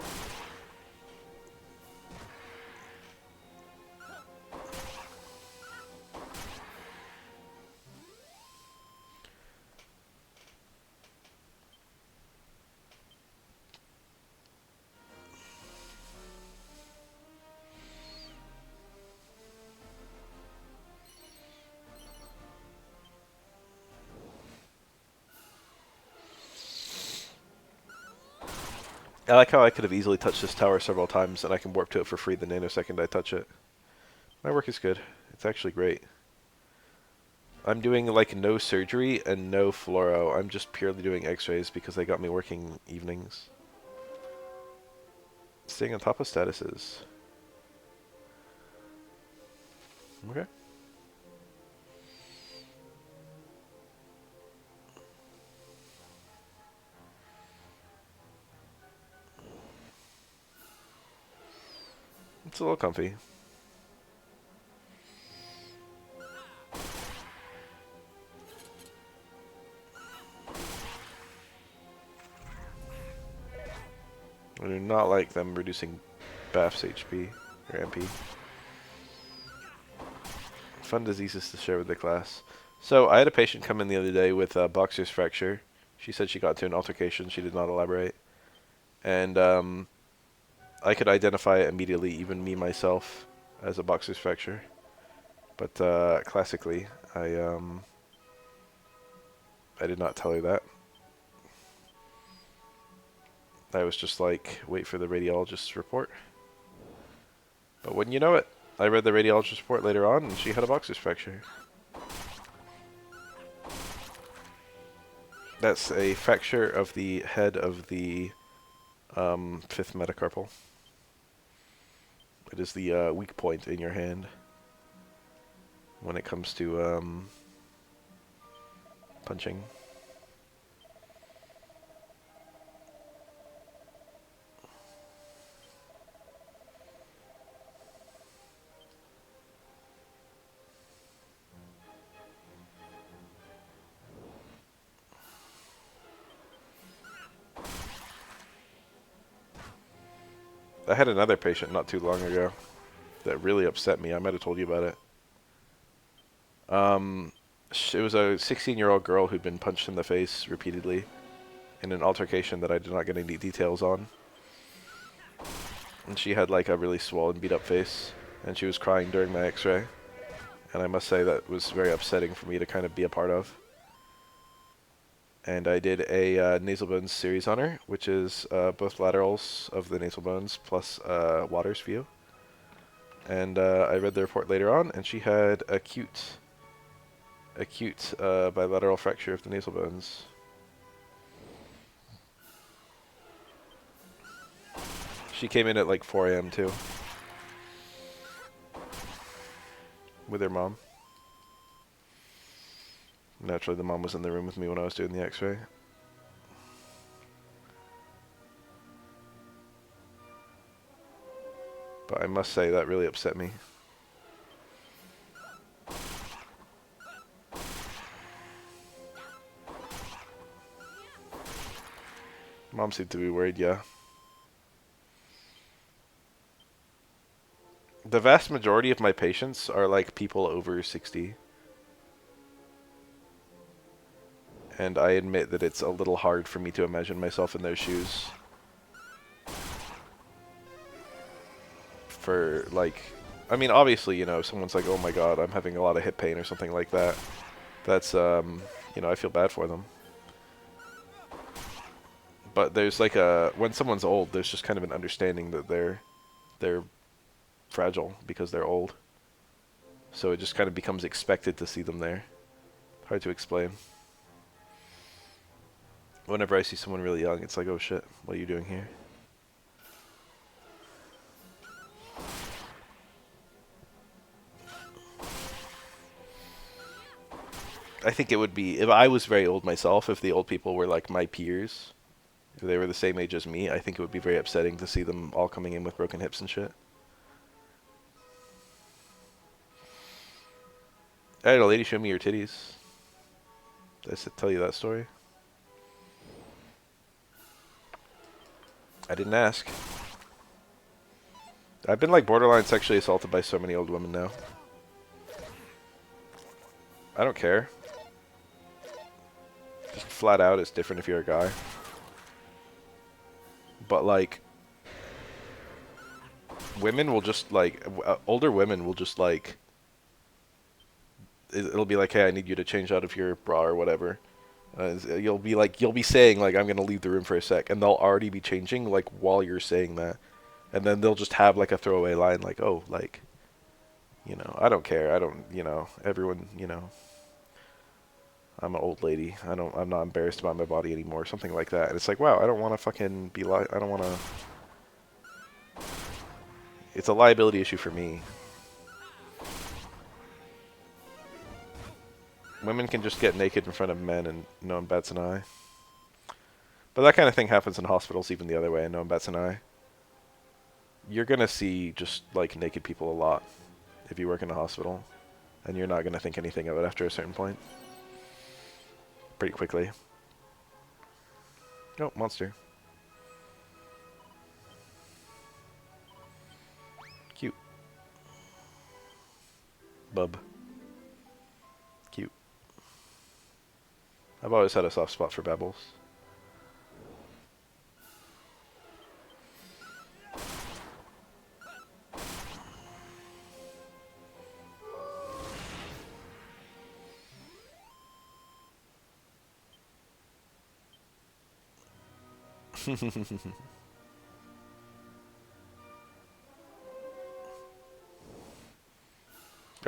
I like how I could have easily touched this tower several times and I can warp to it for free the nanosecond I touch it. My work is good. It's actually great. I'm doing like no surgery and no fluoro. I'm just purely doing x-rays because they got me working evenings. Staying on top of statuses. Okay. It's a little comfy. I do not like them reducing Bath's HP or MP. Fun diseases to share with the class. So I had a patient come in the other day with a boxer's fracture. She said she got into an altercation. She did not elaborate. And I could identify it immediately, even me myself, as a boxer's fracture. But classically, I did not tell her that. I was just like, wait for the radiologist's report. But wouldn't you know it, I read the radiologist's report later on, and she had a boxer's fracture. That's a fracture of the head of the fifth metacarpal. It is the weak point in your hand when it comes to punching. I had another patient not too long ago that really upset me. I might have told you about it. It was a 16-year-old girl who'd been punched in the face repeatedly in an altercation that I did not get any details on. And she had like a really swollen, beat up face, and she was crying during my x-ray. And I must say that was very upsetting for me to kind of be a part of. And I did a nasal bones series on her, which is both laterals of the nasal bones plus Waters view. And I read the report later on, and she had acute bilateral fracture of the nasal bones. She came in at like 4 a.m. too, with her mom. Naturally, the mom was in the room with me when I was doing the x-ray. But I must say, that really upset me. Mom seemed to be worried, yeah. The vast majority of my patients are like people over 60. And I admit that it's a little hard for me to imagine myself in their shoes. For, like, I mean, obviously, you know, if someone's like, oh my god, I'm having a lot of hip pain or something like that, that's, you know, I feel bad for them. But there's like when someone's old, there's just kind of an understanding that they're fragile because they're old. So it just kind of becomes expected to see them there. Hard to explain. Whenever I see someone really young, it's like, oh shit, what are you doing here? I think it would be, if I was very old myself, if the old people were like my peers, if they were the same age as me, I think it would be very upsetting to see them all coming in with broken hips and shit. I had a lady show me her titties. Did I tell you that story? I didn't ask. I've been like borderline sexually assaulted by so many old women now. I don't care. Just flat out, it's different if you're a guy. But like, women will just like, older women will just like, it'll be like, hey, I need you to change out of your bra or whatever. You'll be saying like, I'm gonna leave the room for a sec, and they'll already be changing like while you're saying that, and then they'll just have like a throwaway line like, oh, like, you know, I don't care, I don't, you know, everyone, you know, I'm an old lady, I'm not embarrassed about my body anymore, something like that. And it's like, wow, I don't want to fucking be I don't want to. It's a liability issue for me. Women can just get naked in front of men and no one bats an eye. But that kind of thing happens in hospitals even the other way and no one bats an eye. You're going to see just like naked people a lot if you work in a hospital. And you're not going to think anything of it after a certain point. Pretty quickly. Oh, monster. Cute. Bub. Cute. I've always had a soft spot for Babbles.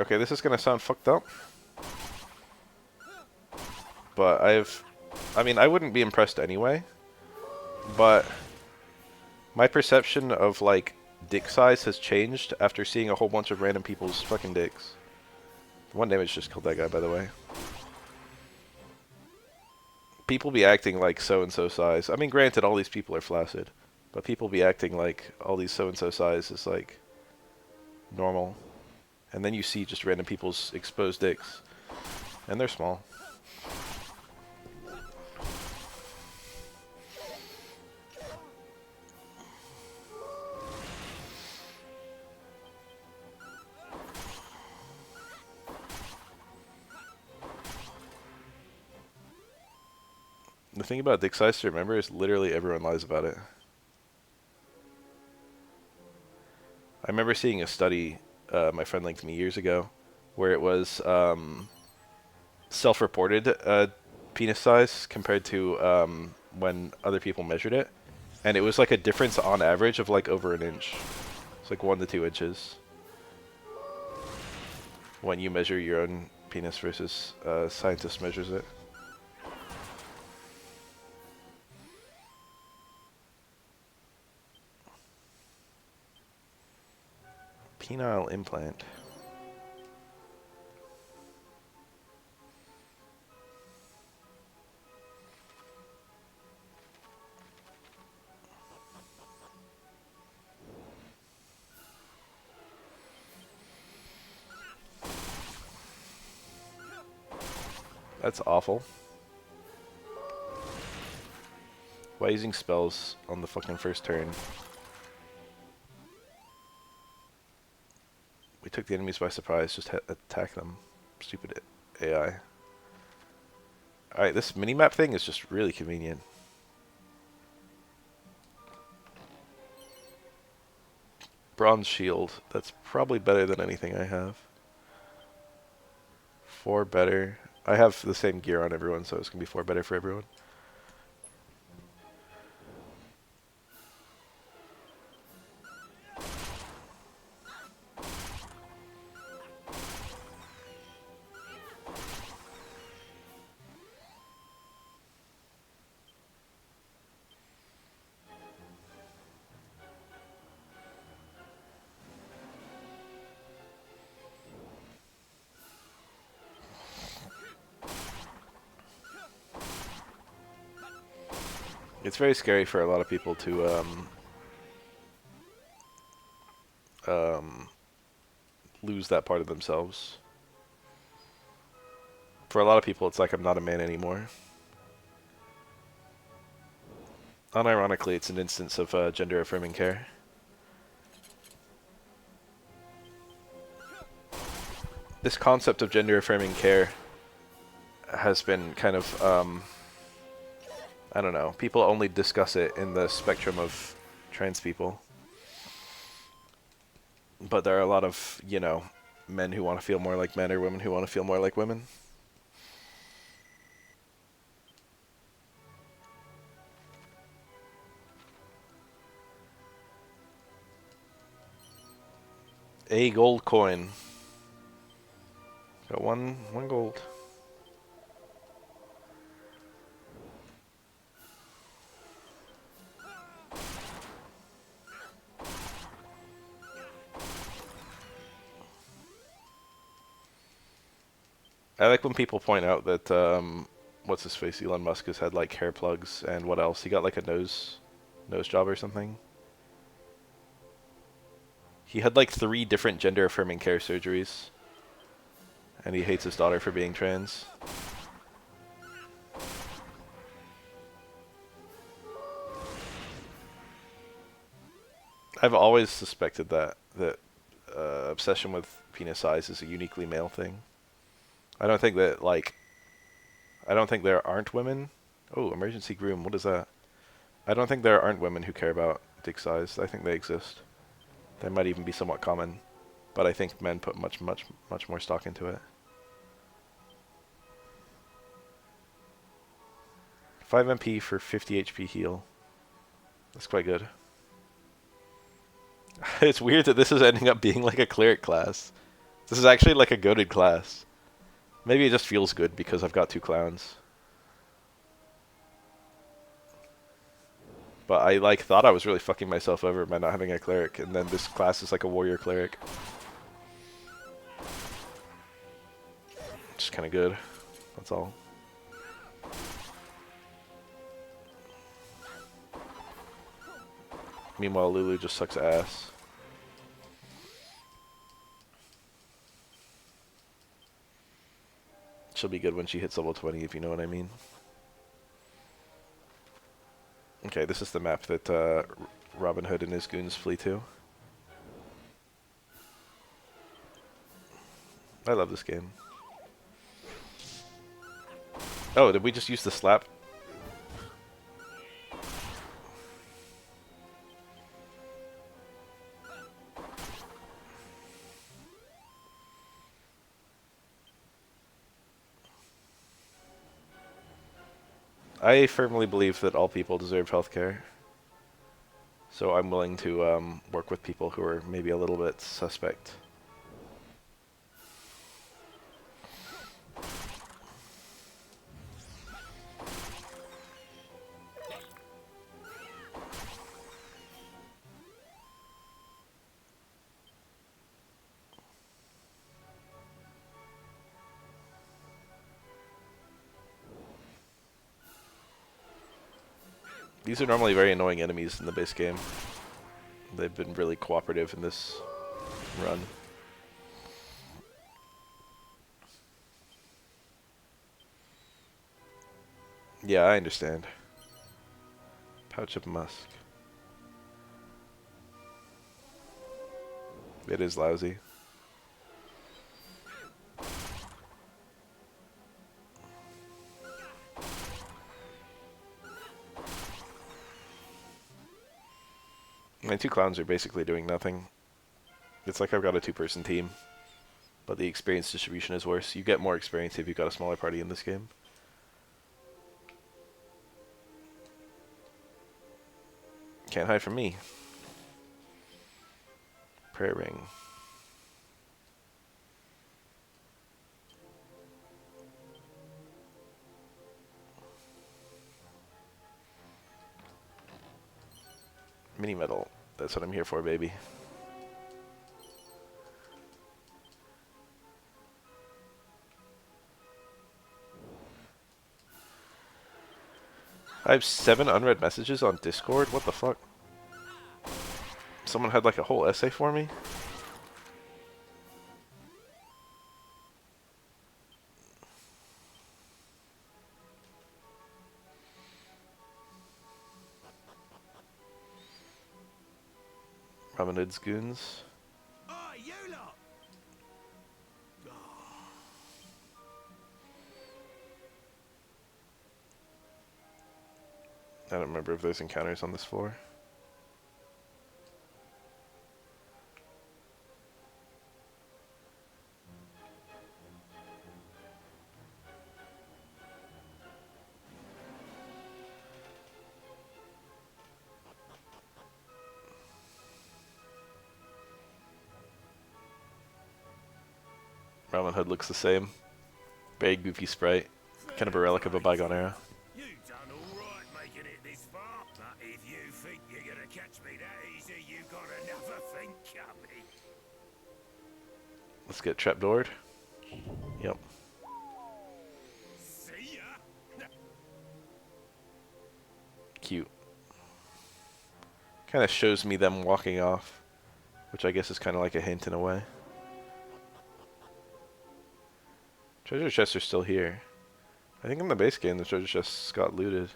Okay, this is gonna sound fucked up. But I mean, I wouldn't be impressed anyway. But my perception of, like, dick size has changed after seeing a whole bunch of random people's fucking dicks. One damage just killed that guy, by the way. People be acting like so-and-so size. I mean, granted, all these people are flaccid. But people be acting like all these so-and-so size is, like, normal. And then you see just random people's exposed dicks. And they're small. The thing about dick size to remember is literally everyone lies about it. I remember seeing a study my friend linked me years ago where it was self-reported penis size compared to when other people measured it. And it was like a difference on average of like over an inch. It's like 1 to 2 inches. When you measure your own penis versus a scientist measures it. Penile implant. That's awful. Why using spells on the fucking first turn? We took the enemies by surprise, just attack them. Stupid AI. Alright, this minimap thing is just really convenient. Bronze shield. That's probably better than anything I have. 4 better. I have the same gear on everyone, so it's going to be 4 better for everyone. It's very scary for a lot of people to lose that part of themselves. For a lot of people, it's like I'm not a man anymore. Unironically, it's an instance of gender-affirming care. This concept of gender-affirming care has been kind of, I don't know, people only discuss it in the spectrum of trans people. But there are a lot of, you know, men who want to feel more like men or women who want to feel more like women. A gold coin. Got one gold. I like when people point out that, what's his face, Elon Musk has had like hair plugs and what else? He got like a nose job or something. He had like 3 different gender-affirming care surgeries. And he hates his daughter for being trans. I've always suspected that obsession with penis size is a uniquely male thing. I don't think that, like, I don't think there aren't women. Oh, emergency groom, what is that? I don't think there aren't women who care about dick size. I think they exist. They might even be somewhat common. But I think men put much more stock into it. 5 MP for 50 HP heal. That's quite good. It's weird that this is ending up being like a cleric class. This is actually like a goated class. Maybe it just feels good because I've got 2 clowns. But I like thought I was really fucking myself over by not having a cleric, and then this class is like a warrior cleric. Just kind of good. That's all. Meanwhile, Lulu just sucks ass. She'll be good when she hits level 20, if you know what I mean. Okay, this is the map that Robin Hood and his goons flee to. I love this game. Oh, did we just use the slap? I firmly believe that all people deserve healthcare. So I'm willing to work with people who are maybe a little bit suspect. These are normally very annoying enemies in the base game. They've been really cooperative in this run. Yeah, I understand. Pouch of musk. It is lousy. My two clowns are basically doing nothing. It's like I've got a two-person team, but the experience distribution is worse. You get more experience if you've got a smaller party in this game. Can't hide from me. Prayer ring. Mini metal. That's what I'm here for, baby. I have 7 unread messages on Discord? What the fuck? Someone had like a whole essay for me? Robin Hood's goons. Oi, you lot! I don't remember if there's encounters on this floor. Robin Hood looks the same. Very goofy sprite. Kind of a relic of a bygone era. You done all right making it this far, but if you think you're gonna catch me that easy, you got another thing coming. Let's get trapdoored. Yep. See ya. Cute. Kind of shows me them walking off, which I guess is kind of like a hint in a way. Treasure chests are still here. I think in the base game the treasure chests got looted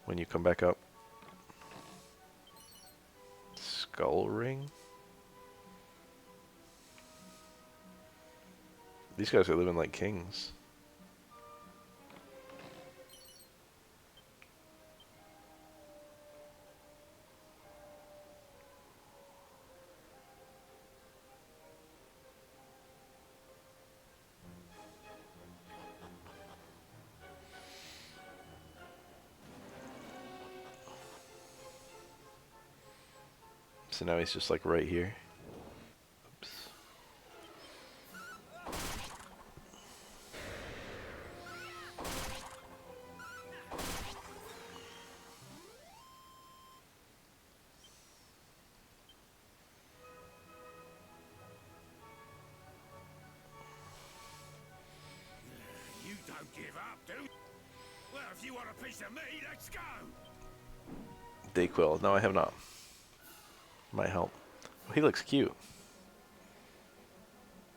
when you come back up. Skull ring? These guys are living like kings. So now he's just like right here. Oops. You don't give up, do you? Well, if you want a piece of me, let's go. Dayquil. No, I have not. Might help. Well, he looks cute.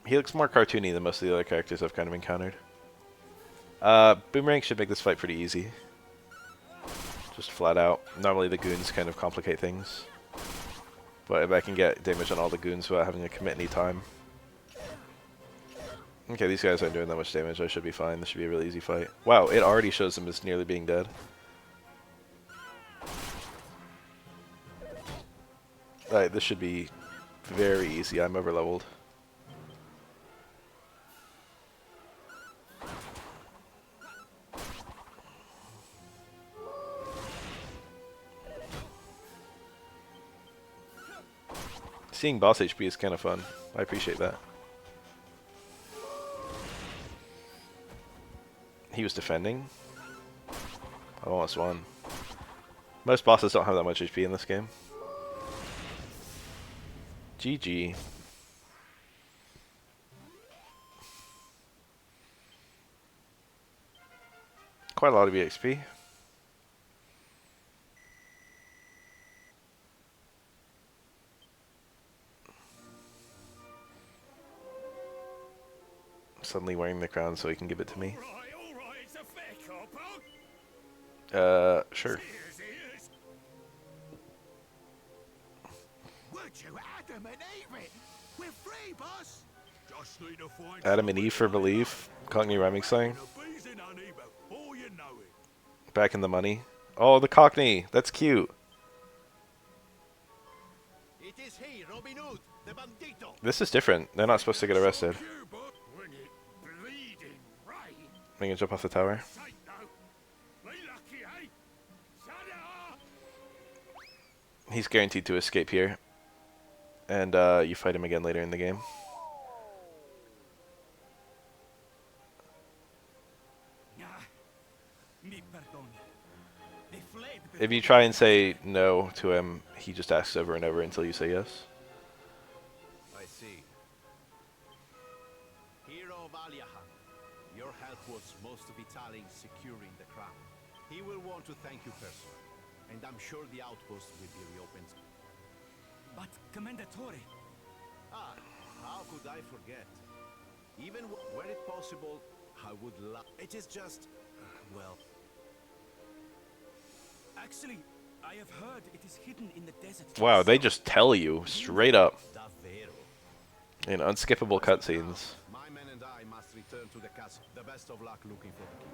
He looks more cartoony than most of the other characters I've kind of encountered. Boomerang should make this fight pretty easy. Just flat out. Normally the goons kind of complicate things. But if I can get damage on all the goons without having to commit any time. Okay, these guys aren't doing that much damage. I should be fine. This should be a really easy fight. Wow, it already shows them as nearly being dead. Alright, this should be very easy. I'm overleveled. Seeing boss HP is kind of fun. I appreciate that. He was defending. I almost won. Most bosses don't have that much HP in this game. GG. Quite a lot of EXP. Suddenly wearing the crown so he can give it to me. All right, it's a fair cop, Sure. Would you Adam and Eve it? We're free, boss. Just need to find Adam and Eve for belief. Cockney rhyming song. bees in honey before you know it. Back in the money. Oh, the Cockney. That's cute. It is he, Robin Hood, the bandito. This is different. They're not supposed to get arrested. You, but when it bleeding rain, I'm gonna jump off the tower. say no. Be lucky, eh? Shut up. He's guaranteed to escape here. And you fight him again later in the game. Mi perdone. They fled If you try and say no to him, he just asks over and over until you say yes. I see. Hero Valiahan, your help was most vital in securing the crown. He will want to thank you personally, and I'm sure the outpost will be reopened. But Commendatore, Ah, how could I forget? Even were it possible, I would love. It is just, well, actually, I have heard it is hidden in the desert. Wow, they just tell you straight up davvero. in unskippable cutscenes. My men and I must return to the castle. The best of luck looking for the king.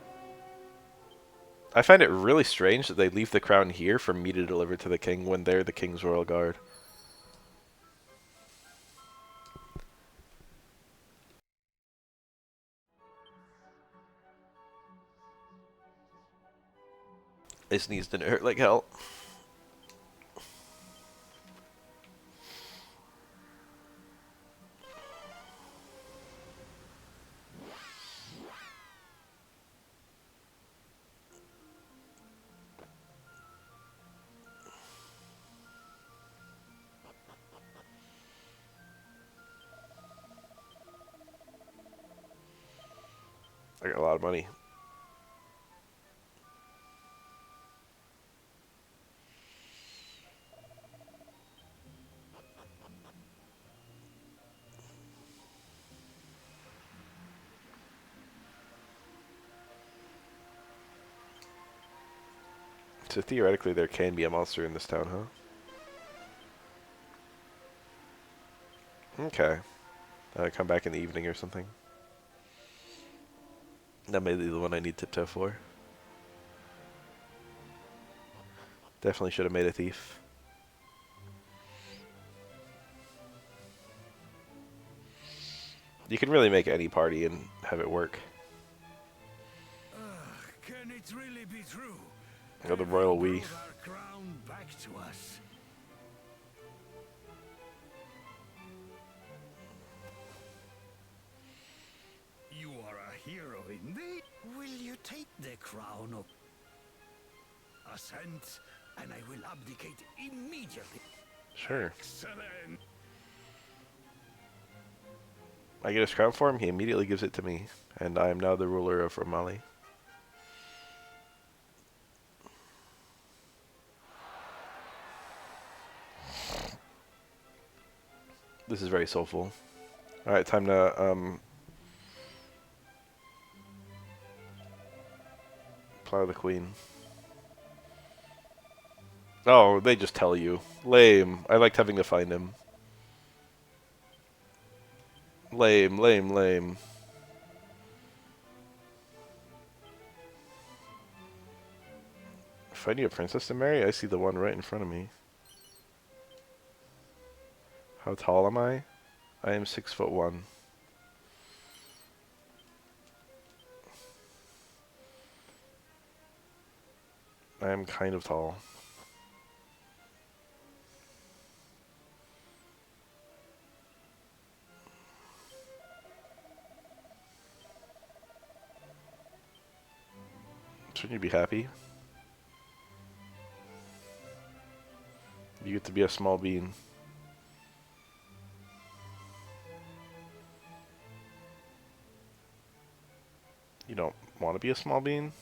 I find it really strange that they leave the crown here for me to deliver to the king when they're the king's royal guard. I sneezed and it hurt like hell. I got a lot of money. So theoretically there can be a monster in this town, huh? Okay. Come back in the evening or something. That may be the one I need tiptoe for. Definitely should have made a thief. You can really make any party and have it work. Can it really be true? Oh, the royal we. Brought our crown back to us. You are a hero indeed. Will you take the crown of assent, and I will abdicate immediately. Sure. Excellent. I get his crown for him, he immediately gives it to me. And I am now the ruler of Romali. This is very soulful. Alright, time to, plow the queen. Oh, they just tell you. Lame. I liked having to find him. Lame, lame, lame. If I need a princess to marry, I see the one right in front of me. How tall am I? I am 6'1". I am kind of tall. Shouldn't you be happy? You get to be a small bean. You don't want to be a small bean?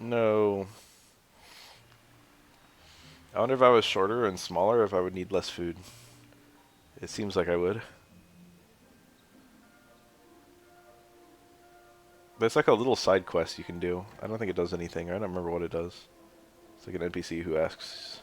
No. I wonder if I was shorter and smaller, if I would need less food. It seems like I would. There's like a little side quest you can do. I don't think it does anything. I don't remember what it does. It's like an NPC who asks.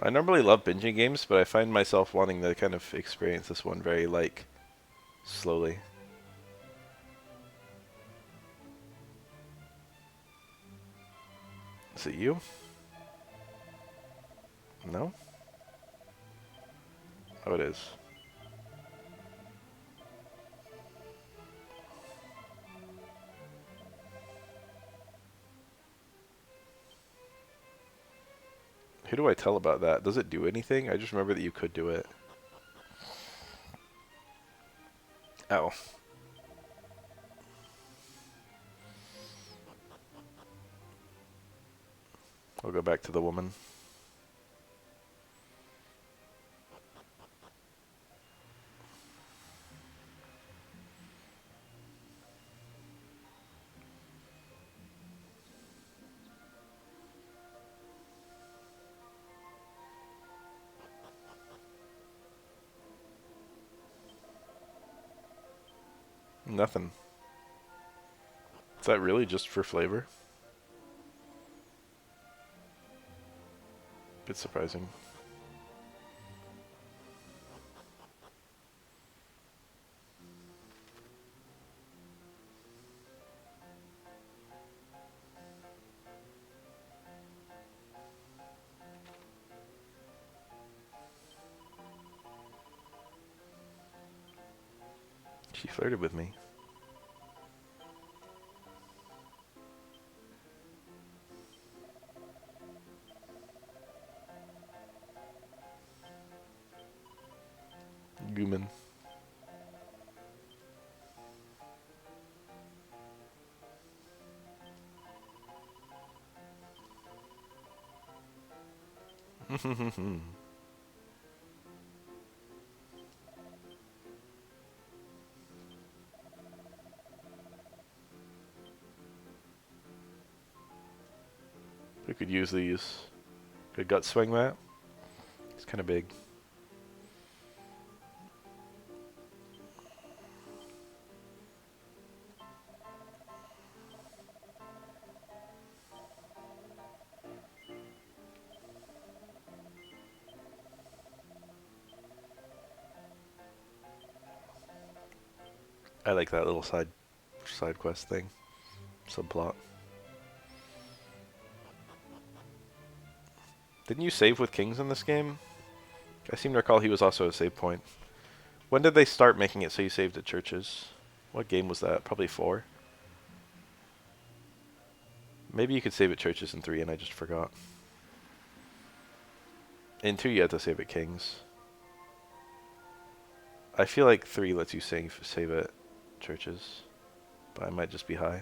I normally love binging games, but I find myself wanting to kind of experience this one very, like, slowly. Is it you? No? Oh, it is. Who do I tell about that? Does it do anything? I just remember that you could do it. Oh. I'll go back to the woman. Nothing. Is that really just for flavor? Bit surprising. She flirted with me. Gooman. We could use these. Good gut swing that. It's kind of big. I like that little side quest thing. Subplot. Didn't you save with kings in this game? I seem to recall he was also a save point. When did they start making it so you saved at churches? What game was that? Probably 4? Maybe you could save at churches in 3 and I just forgot. In 2 you had to save at kings. I feel like 3 lets you save at churches. But I might just be high.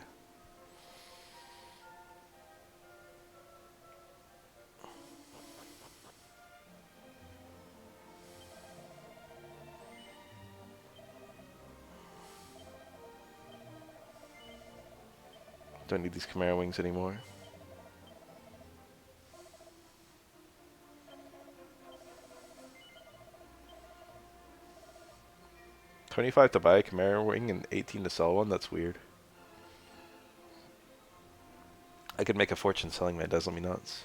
Don't need these Chimera wings anymore. $25 to buy a Chimera wing and $18 to sell one? That's weird. I could make a fortune selling my Dazzle Me Nuts.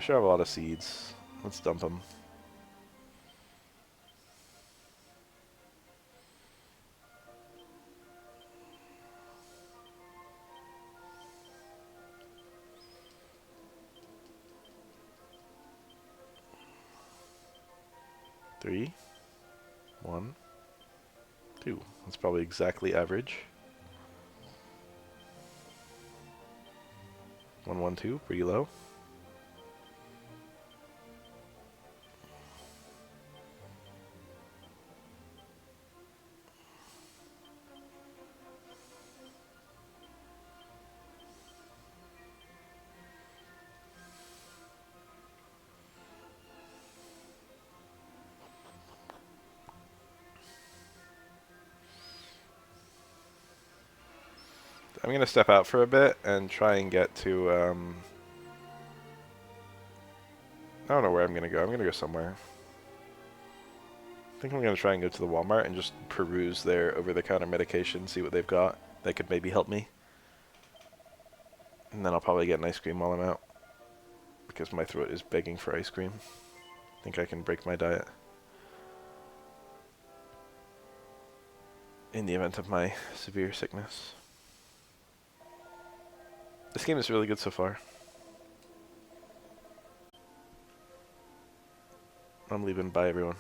I should have a lot of seeds. Let's dump them. Three, 1, 2. That's probably exactly average. 1, 1, 2, pretty low. I'm going to step out for a bit and try and get to, I don't know where I'm going to go. I'm going to go somewhere. I think I'm going to try and go to the Walmart and just peruse their over-the-counter medication, see what they've got that could maybe help me. And then I'll probably get an ice cream while I'm out, because my throat is begging for ice cream. I think I can break my diet in the event of my severe sickness. This game is really good so far. I'm leaving. Bye, everyone.